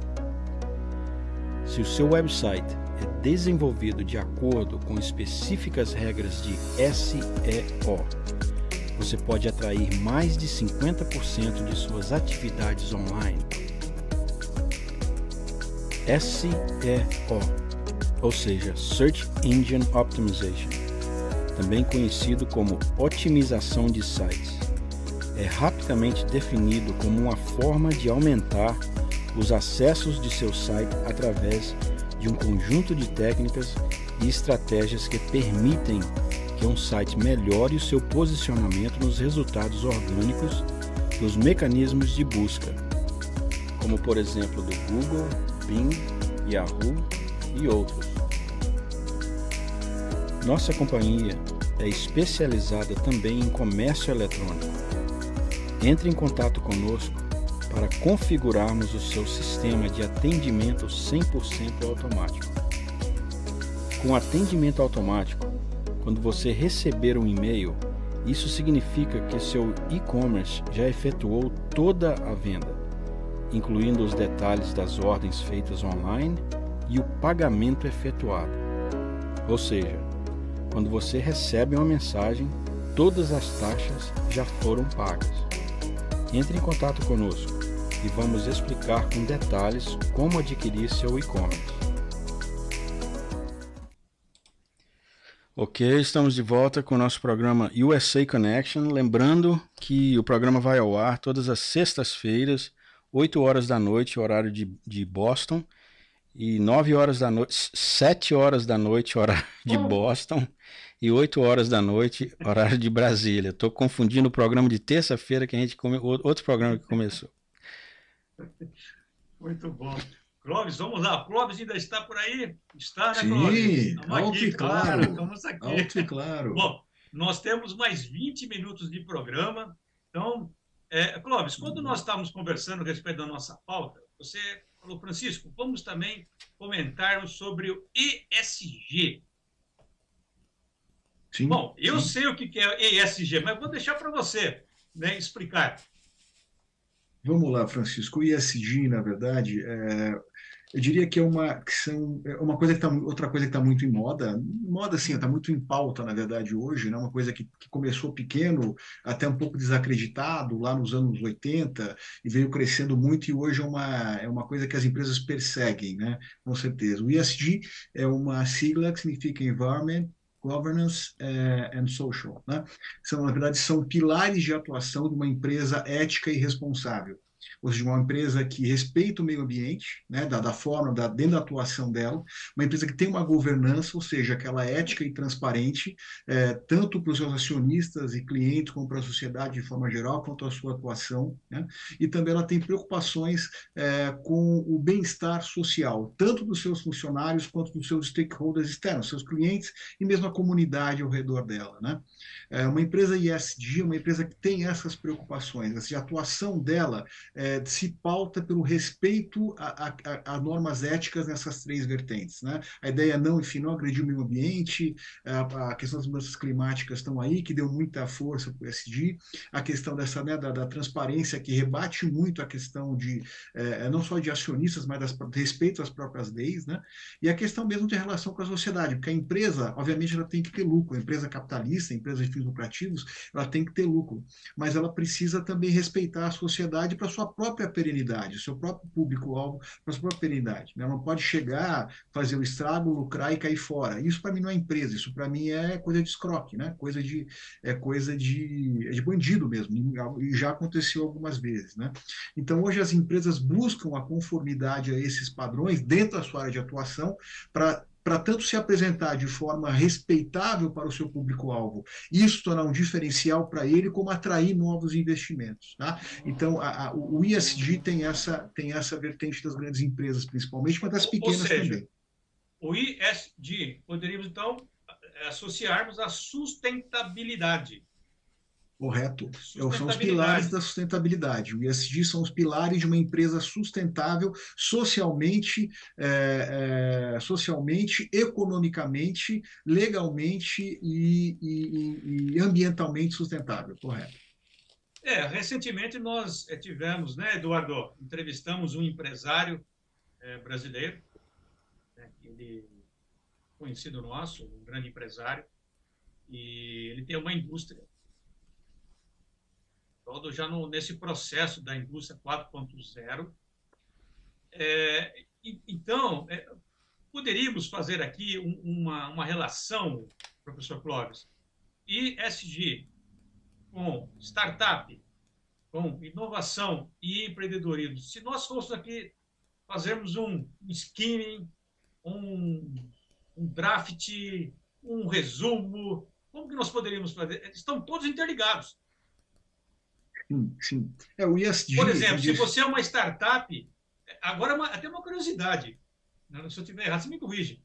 [SPEAKER 2] Se o seu website é desenvolvido de acordo com específicas regras de SEO, você pode atrair mais de 50% de suas atividades online. SEO, ou seja, Search Engine Optimization, também conhecido como otimização de sites, é rapidamente definido como uma forma de aumentar os acessos de seu site através de um conjunto de técnicas e estratégias que permitem que um site melhore o seu posicionamento nos resultados orgânicos dos mecanismos de busca, como por exemplo do Google, Bing, Yahoo e outros. Nossa companhia é especializada também em comércio eletrônico. Entre em contato conosco para configurarmos o seu sistema de atendimento 100% automático. Com atendimento automático, quando você receber um e-mail, isso significa que seu e-commerce já efetuou toda a venda, incluindo os detalhes das ordens feitas online e o pagamento efetuado. Ou seja, quando você recebe uma mensagem, todas as taxas já foram pagas. Entre em contato conosco e vamos explicar com detalhes como adquirir seu e-commerce. Ok, estamos de volta com o nosso programa USA Connection. Lembrando que o programa vai ao ar todas as sextas-feiras, 8 horas da noite, horário de Boston, e 9 horas da noite, 7 horas da noite, horário de Boston, e 8 horas da noite, horário de Brasília. Estou confundindo o programa de terça-feira que a gente outro programa que começou.
[SPEAKER 3] Muito bom. Clóvis, vamos lá. Clóvis ainda está por aí? Está, né,
[SPEAKER 4] Sim,
[SPEAKER 3] Clóvis?
[SPEAKER 4] alto e claro.
[SPEAKER 3] Estamos aqui.
[SPEAKER 4] Alto e claro.
[SPEAKER 3] Bom, nós temos mais 20 minutos de programa. Então, Clóvis, quando nós estávamos conversando a respeito da nossa pauta, você falou, Francisco, vamos também comentarmos sobre o ESG.
[SPEAKER 4] Sim,
[SPEAKER 3] bom, eu sei o que é ESG, mas vou deixar para você, né, explicar.
[SPEAKER 4] Vamos lá, Francisco. O ESG, na verdade, eu diria que outra coisa que está muito em moda, assim, está muito em pauta, na verdade, hoje, né? Uma coisa que começou pequeno, até um pouco desacreditado, lá nos anos 80, e veio crescendo muito, e hoje é uma coisa que as empresas perseguem, né? Com certeza. O ESG é uma sigla que significa Environment, Governance and Social, né? Na verdade, são pilares de atuação de uma empresa ética e responsável. Ou seja, uma empresa que respeita o meio ambiente, né, dentro da atuação dela, uma empresa que tem uma governança, ou seja, aquela ética e transparente, tanto para os seus acionistas e clientes, como para a sociedade de forma geral, quanto à sua atuação, né? E também ela tem preocupações com o bem-estar social, tanto dos seus funcionários quanto dos seus stakeholders externos, seus clientes e mesmo a comunidade ao redor dela, né? Uma empresa ESG é uma empresa que tem essas preocupações, ou seja, a atuação dela se pauta pelo respeito a normas éticas nessas 3 vertentes, né? A ideia é não agredir o meio ambiente, a questão das mudanças climáticas estão aí, que deu muita força para o ESG, a questão dessa, né, da transparência, que rebate muito a questão de, não só de acionistas, mas de respeito às próprias leis, né? E a questão mesmo de relação com a sociedade, porque a empresa, obviamente, ela tem que ter lucro, a empresa capitalista, a empresa de fins lucrativos, ela tem que ter lucro, mas ela precisa também respeitar a sociedade para sua própria perenidade, o seu próprio público-alvo para sua própria perenidade, né? Não pode chegar, fazer o estrago, lucrar e cair fora. Isso para mim não é empresa, isso para mim é coisa de escroque, né? Coisa de bandido mesmo, e já aconteceu algumas vezes, né? Então hoje as empresas buscam a conformidade a esses padrões dentro da sua área de atuação para tanto se apresentar de forma respeitável para o seu público-alvo, isso tornar um diferencial para ele, como atrair novos investimentos, tá? Então, o ESG tem essa vertente das grandes empresas, principalmente, mas das pequenas também.
[SPEAKER 3] O ESG, poderíamos, então, associarmos a sustentabilidade.
[SPEAKER 4] Correto. São os pilares da sustentabilidade. O ESG são os pilares de uma empresa sustentável, socialmente, economicamente, legalmente e ambientalmente sustentável. Correto.
[SPEAKER 3] Recentemente nós tivemos, né, Eduardo, entrevistamos um empresário brasileiro, né, ele conhecido nosso, um grande empresário, e ele tem uma indústria. Todo já nesse processo da indústria 4.0. Então, poderíamos fazer aqui uma relação, professor Clóvis, ESG com startup, com inovação e empreendedorismo. Se nós fôssemos aqui fazermos um skimming, um draft, um resumo, como que nós poderíamos fazer? Eles estão todos interligados.
[SPEAKER 4] Sim. O ESG...
[SPEAKER 3] Por exemplo, se você é uma startup... Agora, até uma curiosidade. Se eu estiver errado, você me corrige.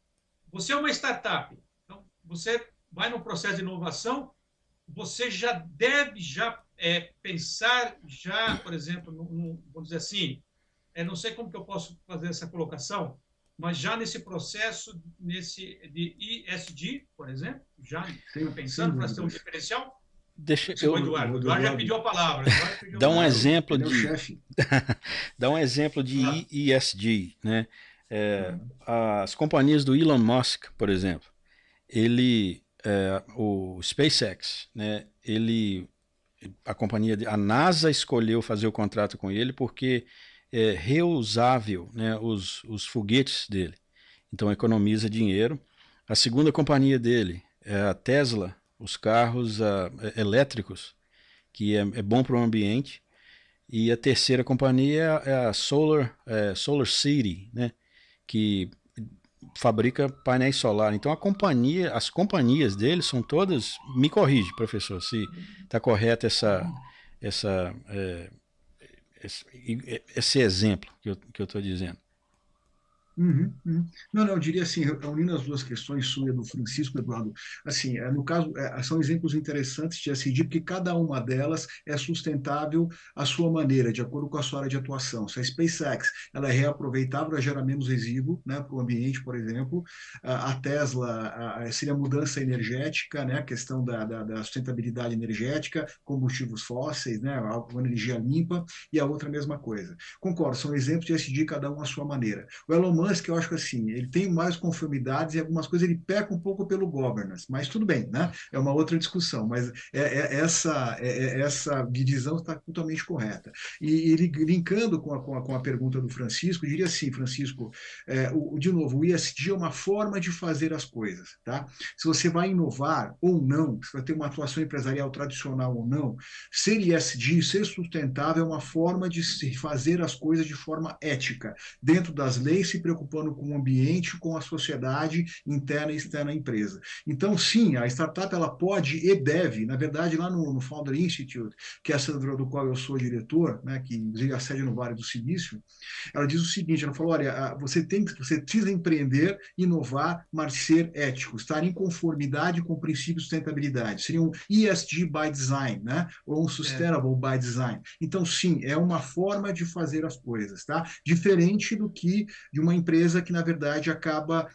[SPEAKER 3] Você é uma startup. Então, você vai no processo de inovação, você já deve pensar, por exemplo, vamos dizer assim, não sei como que eu posso fazer essa colocação, mas já nesse processo de ESG, por exemplo, já pensando para ser um diferencial...
[SPEAKER 2] O
[SPEAKER 3] Eduardo já pediu a palavra.
[SPEAKER 2] Dá um exemplo de ESG, né? As companhias do Elon Musk, por exemplo, o SpaceX, né? A NASA escolheu fazer o contrato com ele porque é reusável, né, os foguetes dele, então economiza dinheiro. A segunda companhia dele é a Tesla, os carros elétricos, que é bom para o ambiente. E a terceira companhia é a Solar City, né, que fabrica painéis solares. Então as companhias deles são todas... Me corrige, professor, se está correto esse exemplo que eu estou dizendo.
[SPEAKER 4] Não, eu diria assim, unindo as duas questões sua e do Francisco, Eduardo, assim, no caso, são exemplos interessantes de ESG, porque cada uma delas é sustentável à sua maneira, de acordo com a sua área de atuação. Se a SpaceX ela é reaproveitável, ela gera menos resíduo, né, para o ambiente, por exemplo. A Tesla seria mudança energética, né, a questão da sustentabilidade energética, combustíveis fósseis, né, uma energia limpa, e a outra a mesma coisa. Concordo, são exemplos de ESG, cada um à sua maneira. O Elon Musk, eu acho que assim, ele tem mais conformidades e algumas coisas ele peca um pouco pelo governance, mas tudo bem, né? É uma outra discussão, mas essa divisão está totalmente correta. E ele, linkando com a pergunta do Francisco, eu diria assim, Francisco, de novo, o ESG é uma forma de fazer as coisas, tá? Se você vai inovar ou não, se vai ter uma atuação empresarial tradicional ou não, ser ESG, ser sustentável é uma forma de se fazer as coisas de forma ética, dentro das leis, se preocupando com o ambiente, com a sociedade interna e externa à empresa. Então, sim, a startup ela pode e deve, na verdade, lá no Founder Institute, que é a célula do qual eu sou diretor, né, que inclusive a sede no Vale do Silício, ela diz o seguinte, ela falou, olha, você precisa empreender, inovar, mas ser ético, estar em conformidade com o princípio de sustentabilidade. Seria um ESG by design, né, ou um Sustainable by design. Então, sim, é uma forma de fazer as coisas, tá? Diferente do que de uma empresa que, na verdade, acaba,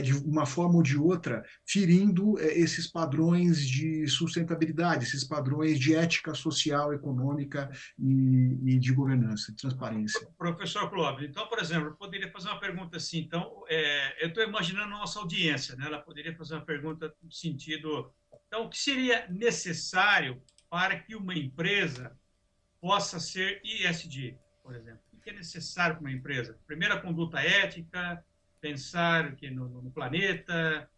[SPEAKER 4] de uma forma ou de outra, ferindo esses padrões de sustentabilidade, esses padrões de ética social, econômica e de governança, de transparência.
[SPEAKER 3] Professor Clóvis, então, por exemplo, eu poderia fazer uma pergunta assim, então, eu estou imaginando a nossa audiência, né? Ela poderia fazer uma pergunta no sentido, então, o que seria necessário para que uma empresa possa ser ESG, por exemplo? O que é necessário para uma empresa? Primeiro, a conduta ética, pensar que no planeta,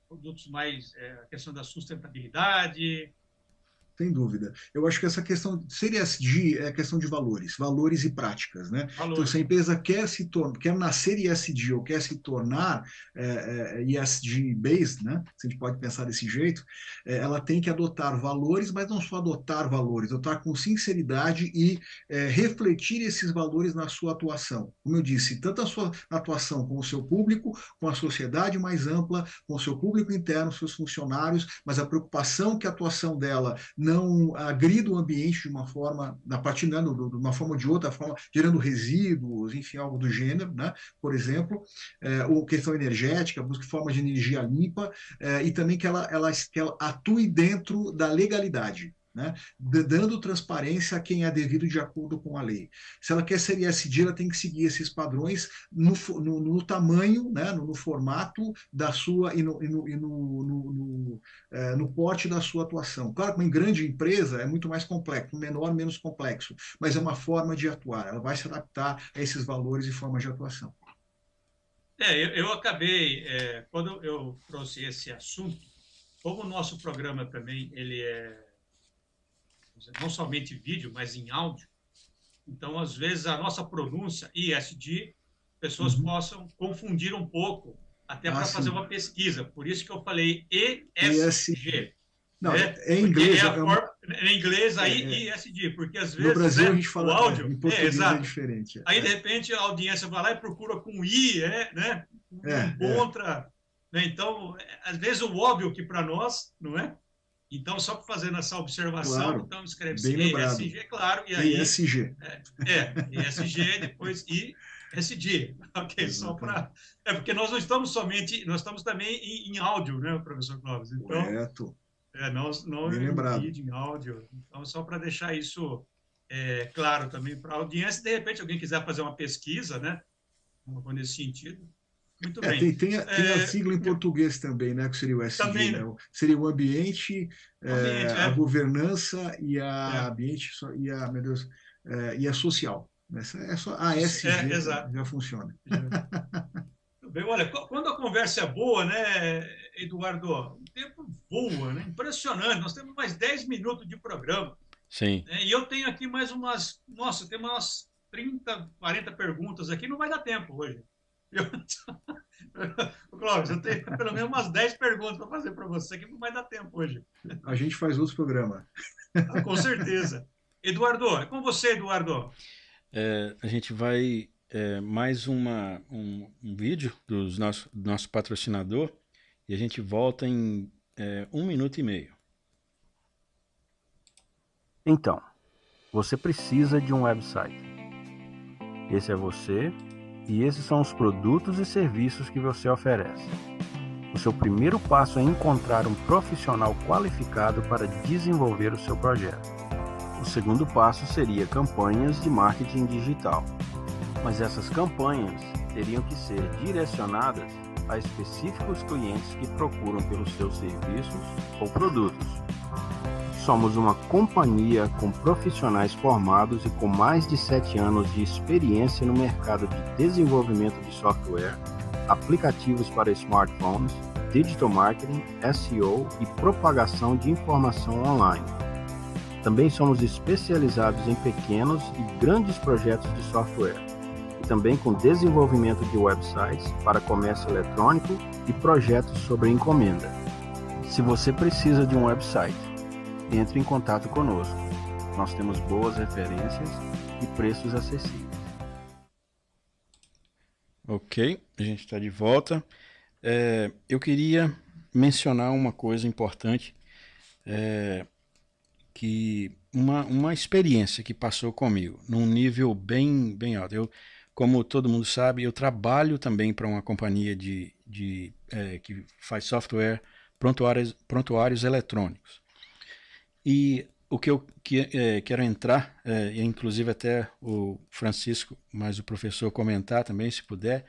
[SPEAKER 3] produtos mais, a questão da sustentabilidade.
[SPEAKER 4] Sem dúvida. Eu acho que essa questão ser ESG é questão de valores e práticas, né? Então, se a empresa quer nascer ESG ou quer se tornar ESG-based, né? Se a gente pode pensar desse jeito, ela tem que adotar valores, mas não só adotar valores, adotar com sinceridade e refletir esses valores na sua atuação. Como eu disse, tanto a sua atuação com o seu público, com a sociedade mais ampla, com o seu público interno, seus funcionários, mas a preocupação que a atuação dela não agrida o ambiente de uma forma, a partir de uma forma ou de outra forma, gerando resíduos, enfim, algo do gênero, né? Por exemplo, ou questão energética, busca forma de energia limpa, e também que ela atue dentro da legalidade, né? Dando transparência a quem é devido de acordo com a lei. Se ela quer ser ESG, ela tem que seguir esses padrões no tamanho, né? no formato da sua e no porte da sua atuação. Claro que uma grande empresa é muito mais complexo, menor, menos complexo, mas é uma forma de atuar, ela vai se adaptar a esses valores e formas de atuação.
[SPEAKER 3] Eu acabei, quando eu trouxe esse assunto, como o nosso programa também, ele é não somente vídeo, mas em áudio. Então, às vezes, a nossa pronúncia, ESG, pessoas possam confundir um pouco, até para fazer uma pesquisa. Por isso que eu falei ESG.
[SPEAKER 4] Não, em inglês.
[SPEAKER 3] Em inglês, aí ESG, porque às vezes
[SPEAKER 4] no Brasil a gente fala
[SPEAKER 3] o áudio,
[SPEAKER 4] em português é diferente.
[SPEAKER 3] Aí, de repente, a audiência vai lá e procura com I, né? Encontra. Né? Então, às vezes, o óbvio que para nós, não é? Então, só fazendo essa observação,
[SPEAKER 4] claro,
[SPEAKER 3] então escreve-se ESG, claro, e aí...
[SPEAKER 4] ESG.
[SPEAKER 3] ESG, depois ISG, ok? Só para... porque nós não estamos somente... Nós estamos também em áudio, né, professor Clóvis? Então,
[SPEAKER 4] correto.
[SPEAKER 3] Nós não em vídeo, em áudio. Então, só para deixar isso claro também para a audiência, de repente alguém quiser fazer uma pesquisa, né, nesse sentido... Muito bem.
[SPEAKER 4] Tem a sigla em português também, né? Que seria o ESG, também, né? Seria o ambiente, a governança e a ambiente e a social. É só a ESG já funciona.
[SPEAKER 3] Muito bem. Olha, quando a conversa é boa, né, Eduardo? O tempo voa, né? Impressionante. Nós temos mais 10 minutos de programa.
[SPEAKER 2] Sim.
[SPEAKER 3] E eu tenho aqui mais tem umas 30, 40 perguntas aqui. Não vai dar tempo hoje. Clóvis, eu tenho pelo menos umas 10 perguntas para fazer para você, que não vai dar tempo hoje.
[SPEAKER 4] A gente faz outro programa.
[SPEAKER 3] Com certeza. Eduardo, é com você, Eduardo.
[SPEAKER 2] A gente vai mais um vídeo do nosso patrocinador e a gente volta em 1 minuto e meio. Então, você precisa de um website. Esse é você. E esses são os produtos e serviços que você oferece. O seu primeiro passo é encontrar um profissional qualificado para desenvolver o seu projeto. O segundo passo seria campanhas de marketing digital. Mas essas campanhas teriam que ser direcionadas a específicos clientes que procuram pelos seus serviços ou produtos. Somos uma companhia com profissionais formados e com mais de 7 anos de experiência no mercado de desenvolvimento de software, aplicativos para smartphones, digital marketing, SEO e propagação de informação online. Também somos especializados em pequenos e grandes projetos de software, e também com desenvolvimento de websites para comércio eletrônico e projetos sobre encomenda. Se você precisa de um website, entre em contato conosco. Nós temos boas referências e preços acessíveis. Ok, a gente está de volta. Eu queria mencionar uma coisa importante, que uma experiência que passou comigo, num nível bem alto. Como todo mundo sabe, eu trabalho também para uma companhia que faz software, prontuários eletrônicos. E o que eu quero entrar, e inclusive até o Francisco, mas o professor comentar também, se puder,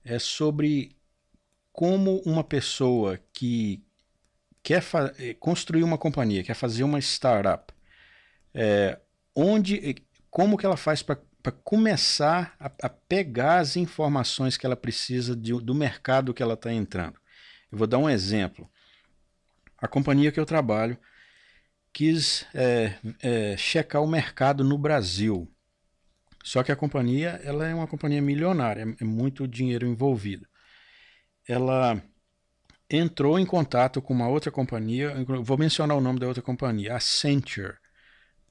[SPEAKER 2] é sobre como uma pessoa que quer construir uma companhia, quer fazer uma startup, como que ela faz para começar a pegar as informações que ela precisa do mercado que ela está entrando. Eu vou dar um exemplo. A companhia que eu trabalho, quis checar o mercado no Brasil. Só que a companhia, ela é uma companhia milionária, é muito dinheiro envolvido. Ela entrou em contato com uma outra companhia, vou mencionar o nome da outra companhia, a Accenture,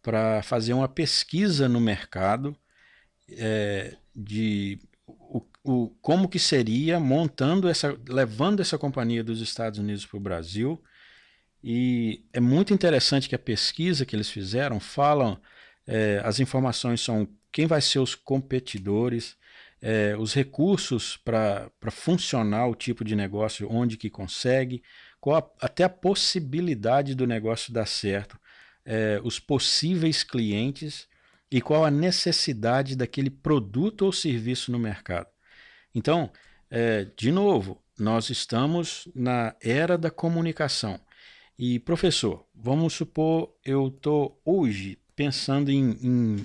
[SPEAKER 2] para fazer uma pesquisa no mercado de como que seria levando essa companhia dos Estados Unidos para o Brasil. E é muito interessante que a pesquisa que eles fizeram as informações são quem vai ser os competidores, os recursos para funcionar o tipo de negócio, onde que consegue, até a possibilidade do negócio dar certo, os possíveis clientes e qual a necessidade daquele produto ou serviço no mercado. Então, de novo, nós estamos na era da comunicação. E, professor, vamos supor, eu estou hoje pensando em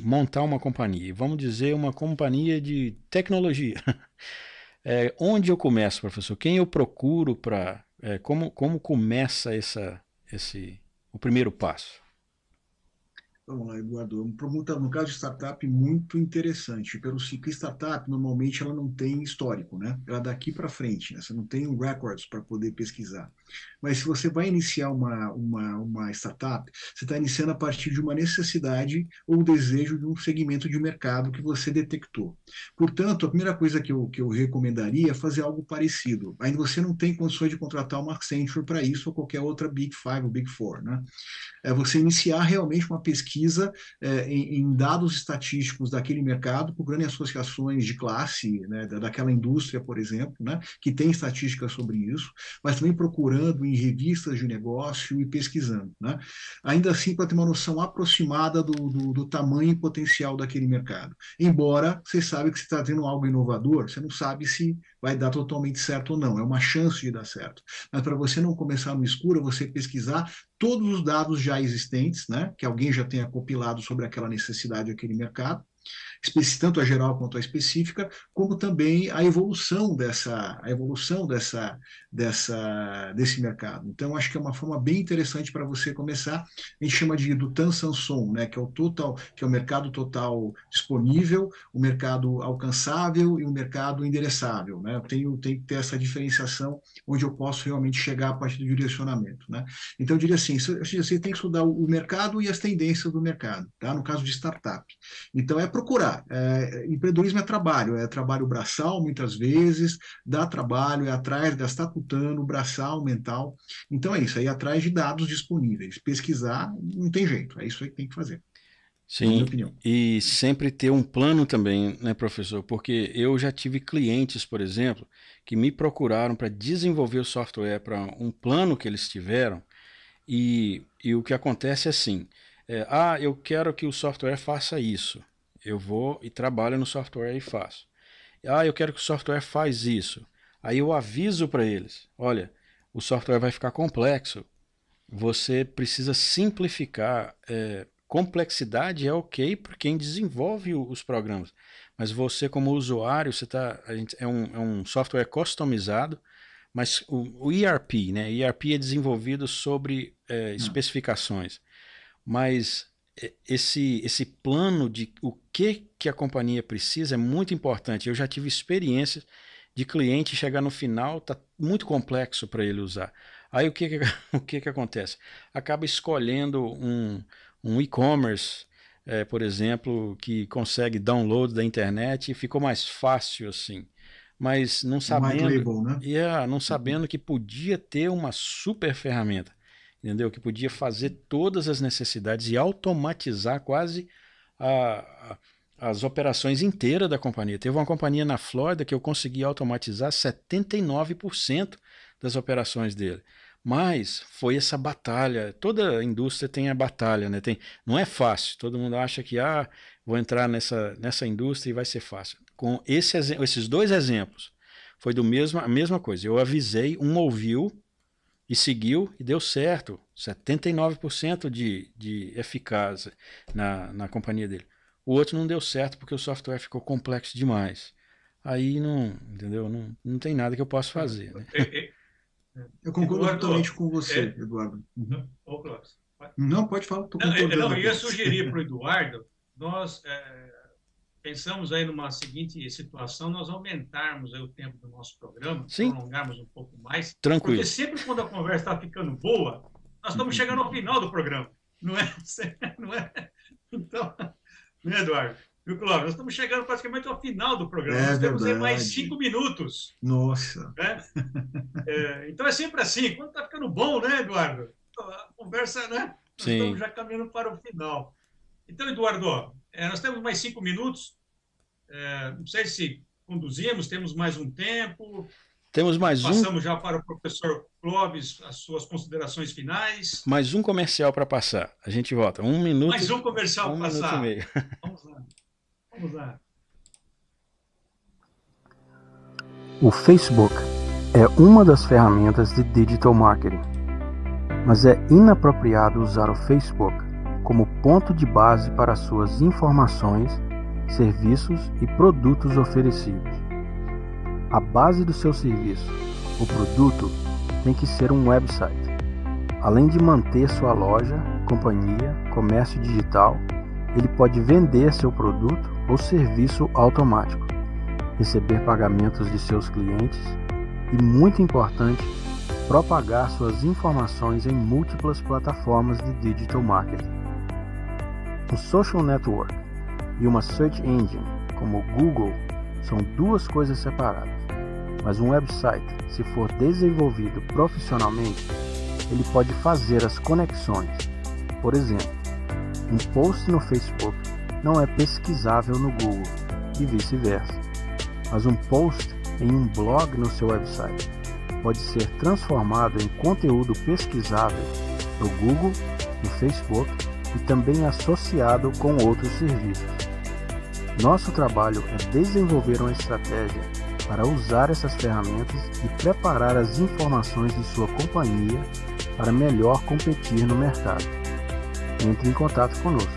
[SPEAKER 2] montar uma companhia, vamos dizer uma companhia de tecnologia. Onde eu começo, professor? Quem eu procuro para... como começa o primeiro passo?
[SPEAKER 4] Vamos lá, Eduardo. No caso de startup, muito interessante. Pelo que startup, normalmente, ela não tem histórico, né? Ela daqui para frente, né? Você não tem records para poder pesquisar. Mas se você vai iniciar uma startup, você está iniciando a partir de uma necessidade ou desejo de um segmento de mercado que você detectou. Portanto, a primeira coisa que eu recomendaria é fazer algo parecido. Ainda você não tem condições de contratar uma Accenture para isso ou qualquer outra Big Five ou Big Four, né? É você iniciar realmente uma pesquisa em dados estatísticos daquele mercado, procurando em associações de classe, né, daquela indústria, por exemplo, né, que tem estatísticas sobre isso, mas também procurando em revistas de negócio e pesquisando, né? Ainda assim, para ter uma noção aproximada do tamanho e potencial daquele mercado. Embora você sabe que você está tendo algo inovador, você não sabe se vai dar totalmente certo ou não, é uma chance de dar certo. Mas para você não começar no escuro, você pesquisar todos os dados já existentes, né, que alguém já tenha compilado sobre aquela necessidade, aquele mercado, tanto a geral quanto a específica, como também a evolução desse mercado. Então, acho que é uma forma bem interessante para você começar. A gente chama do TAM Samsung, né, que é o mercado total disponível, o mercado alcançável e o mercado endereçável, né? Eu tenho que ter essa diferenciação onde eu posso realmente chegar a partir do direcionamento, né? Então, eu diria assim, você tem que estudar o mercado e as tendências do mercado, tá? No caso de startup. Então, procurar. Empreendedorismo é trabalho braçal, muitas vezes, dá trabalho, é atrás, gastar tutano, braçal, mental. Então é isso, é ir atrás de dados disponíveis. Pesquisar, não tem jeito, é isso aí que tem que fazer.
[SPEAKER 2] Sim, na minha opinião. E sempre ter um plano também, né, professor? Porque eu já tive clientes, por exemplo, que me procuraram para desenvolver o software para um plano que eles tiveram, e o que acontece é assim, eu quero que o software faça isso. Eu vou e trabalho no software e faço. Eu quero que o software faz isso. Aí eu aviso para eles, olha, o software vai ficar complexo. Você precisa simplificar. Complexidade é ok para quem desenvolve os programas. Mas você como usuário, é um software customizado, mas o ERP, né? ERP é desenvolvido sobre especificações. Mas esse plano de o que a companhia precisa é muito importante. Eu já tive experiências de cliente chegar no final, está muito complexo para ele usar. Aí o que acontece? Acaba escolhendo um e-commerce, por exemplo, que consegue download da internet e ficou mais fácil assim. Mas não sabendo,
[SPEAKER 4] label, né?
[SPEAKER 2] Não sabendo que podia ter uma super ferramenta. Entendeu? Que podia fazer todas as necessidades e automatizar quase as operações inteiras da companhia. Teve uma companhia na Flórida que eu consegui automatizar 79% das operações dele. Mas foi essa batalha. Toda indústria tem a batalha, né? Não é fácil. Todo mundo acha que vou entrar nessa indústria e vai ser fácil. Com esses dois exemplos, foi a mesma coisa. Eu avisei, um ouviu, e seguiu e deu certo, 79% de eficácia na companhia dele. O outro não deu certo porque o software ficou complexo demais. Aí entendeu? Não tem nada que eu possa fazer, né?
[SPEAKER 4] Eu concordo totalmente com você, Eduardo.
[SPEAKER 3] Clóvis.
[SPEAKER 4] Não, pode falar. Estou concordando.
[SPEAKER 3] Não, eu ia sugerir para o Eduardo, nós pensamos aí numa seguinte situação, nós aumentarmos aí o tempo do nosso programa,
[SPEAKER 2] Sim.
[SPEAKER 3] Prolongarmos um pouco mais.
[SPEAKER 2] Tranquilo.
[SPEAKER 3] Porque sempre quando a conversa está ficando boa, nós estamos chegando ao final do programa. Não é? Não é? Então, né, Eduardo? Viu, Clóvis? Nós estamos chegando praticamente ao final do programa. Nós temos aí mais 5 minutos.
[SPEAKER 4] Nossa!
[SPEAKER 3] Né? Então é sempre assim. Quando está ficando bom, né, Eduardo? A conversa, né? Nós estamos já caminhando para o final. Então, Eduardo, nós temos mais 5 minutos. Não sei se conduzimos, temos mais um tempo.
[SPEAKER 2] Temos mais
[SPEAKER 3] Passamos já para o professor Clóvis as suas considerações finais.
[SPEAKER 2] Mais um comercial para passar. A gente volta. 1 minuto.
[SPEAKER 3] Mais um comercial para passar.
[SPEAKER 2] 1 minuto e meio.
[SPEAKER 3] Vamos lá.
[SPEAKER 7] O Facebook é uma das ferramentas de digital marketing, mas é inapropriado usar o Facebook como ponto de base para suas informações, serviços e produtos oferecidos. A base do seu serviço, o produto, tem que ser um website. Além de manter sua loja, companhia, comércio digital, ele pode vender seu produto ou serviço automático, receber pagamentos de seus clientes e, muito importante, propagar suas informações em múltiplas plataformas de digital marketing. Um social network e uma search engine, como o Google, são duas coisas separadas, mas um website, se for desenvolvido profissionalmente, ele pode fazer as conexões. Por exemplo, um post no Facebook não é pesquisável no Google e vice-versa, mas um post em um blog no seu website pode ser transformado em conteúdo pesquisável no Google, no Facebook e também associado com outros serviços. Nosso trabalho é desenvolver uma estratégia para usar essas ferramentas e preparar as informações de sua companhia para melhor competir no mercado. Entre em contato conosco.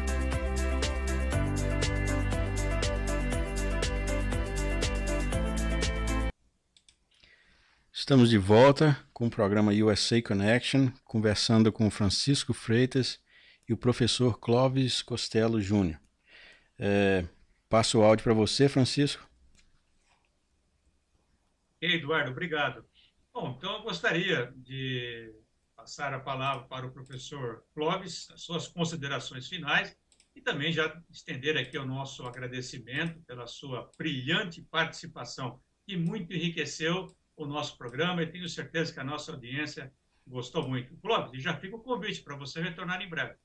[SPEAKER 2] Estamos de volta com o programa USA Connection, conversando com o Francisco Freitas e o professor Clóvis Costello Júnior. Passo o áudio para você, Francisco.
[SPEAKER 3] Eduardo, obrigado. Bom, então eu gostaria de passar a palavra para o professor Clóvis, as suas considerações finais, e também já estender aqui o nosso agradecimento pela sua brilhante participação, que muito enriqueceu o nosso programa, e tenho certeza que a nossa audiência gostou muito. Clóvis, já fica o convite para você retornar em breve.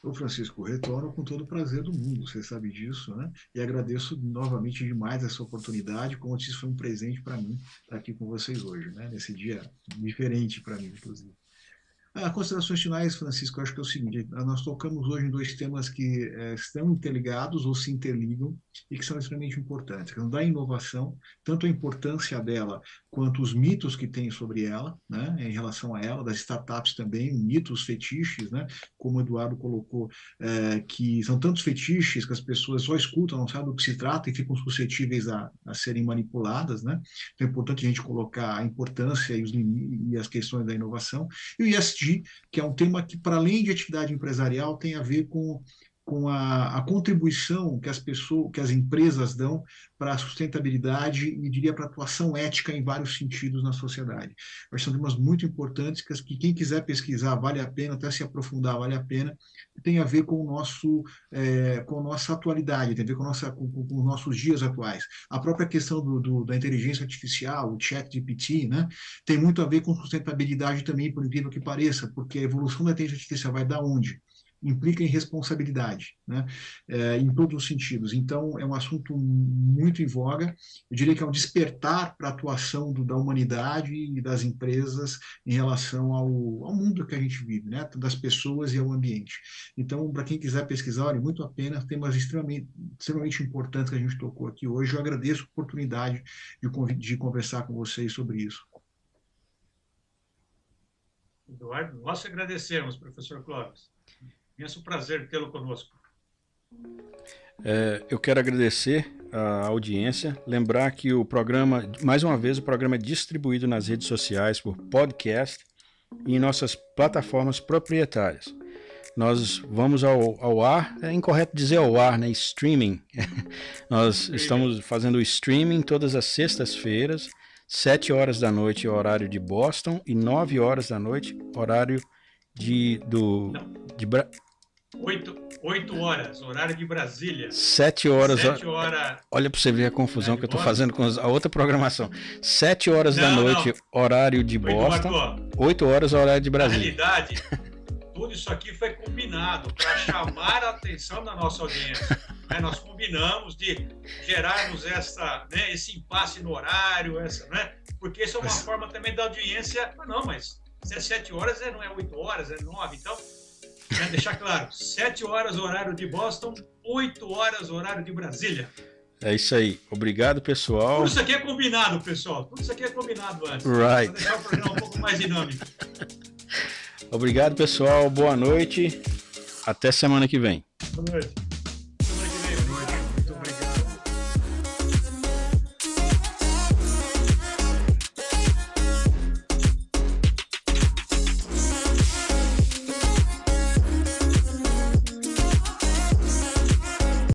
[SPEAKER 4] Ô Francisco, retorno com todo o prazer do mundo, você sabe disso, né? E agradeço novamente demais essa oportunidade, como eu disse, foi um presente para mim estar aqui com vocês hoje, né? Nesse dia diferente para mim, inclusive. Considerações finais, Francisco, eu acho que é o seguinte, nós tocamos hoje em 2 temas que estão interligados ou se interligam e que são extremamente importantes. Da inovação, tanto a importância dela quanto os mitos que tem sobre ela, né, em relação a ela, das startups também, mitos, fetiches, né, como o Eduardo colocou, que são tantos fetiches que as pessoas só escutam, não sabem do que se trata e ficam suscetíveis a serem manipuladas, né? Então é importante a gente colocar a importância e os limites e as questões da inovação. E o ESG, que é um tema que, para além de atividade empresarial, tem a ver com a contribuição que as empresas dão para a sustentabilidade e, diria, para a atuação ética em vários sentidos na sociedade. São temas muito importantes que quem quiser pesquisar vale a pena, até se aprofundar vale a pena, tem a ver com a nossa atualidade, tem a ver com os nossos dias atuais. A própria questão da inteligência artificial, o ChatGPT, né, tem muito a ver com sustentabilidade também, por incrível que pareça, porque a evolução da inteligência artificial vai dar onde? Implica em responsabilidade, né? Em todos os sentidos. Então, é um assunto muito em voga. Eu diria que é um despertar para a atuação da humanidade e das empresas em relação ao mundo que a gente vive, né? Das pessoas e ao ambiente. Então, para quem quiser pesquisar, vale muito a pena, temas extremamente importantes que a gente tocou aqui hoje. Eu agradeço a oportunidade de conversar com vocês sobre isso.
[SPEAKER 3] Eduardo, nós agradecemos, professor Clóvis. Imenso prazer tê-lo conosco.
[SPEAKER 2] Eu quero agradecer a audiência, lembrar que o programa, mais uma vez, o programa é distribuído nas redes sociais por podcast e em nossas plataformas proprietárias. Nós vamos ao ar, é incorreto dizer ao ar, né? Streaming. Nós estamos fazendo o streaming todas as sextas-feiras, 7 horas da noite, horário de Boston, e 9 horas da noite, horário de
[SPEAKER 3] 8 horas, horário de Brasília.
[SPEAKER 2] 7 horas.
[SPEAKER 3] 7 horas.
[SPEAKER 2] Olha para você ver a confusão que eu estou fazendo com a outra programação. 7 horas da noite, horário de Boston. 8 horas, horário de Brasília.
[SPEAKER 3] Na realidade, tudo isso aqui foi combinado para chamar a atenção da nossa audiência. Né? Nós combinamos de gerarmos esse impasse no horário, porque isso é uma forma também da audiência. Não, mas se é 7 horas, não é 8 horas, é 9. Então, deixar claro, 7 horas, horário de Boston, 8 horas, horário de Brasília.
[SPEAKER 2] É isso aí. Obrigado, pessoal.
[SPEAKER 3] Tudo isso aqui é combinado, pessoal. Tudo isso aqui é combinado antes.
[SPEAKER 2] Right.
[SPEAKER 3] Para deixar o programa um pouco mais dinâmico.
[SPEAKER 2] Obrigado, pessoal. Boa noite. Até semana que vem.
[SPEAKER 3] Boa noite.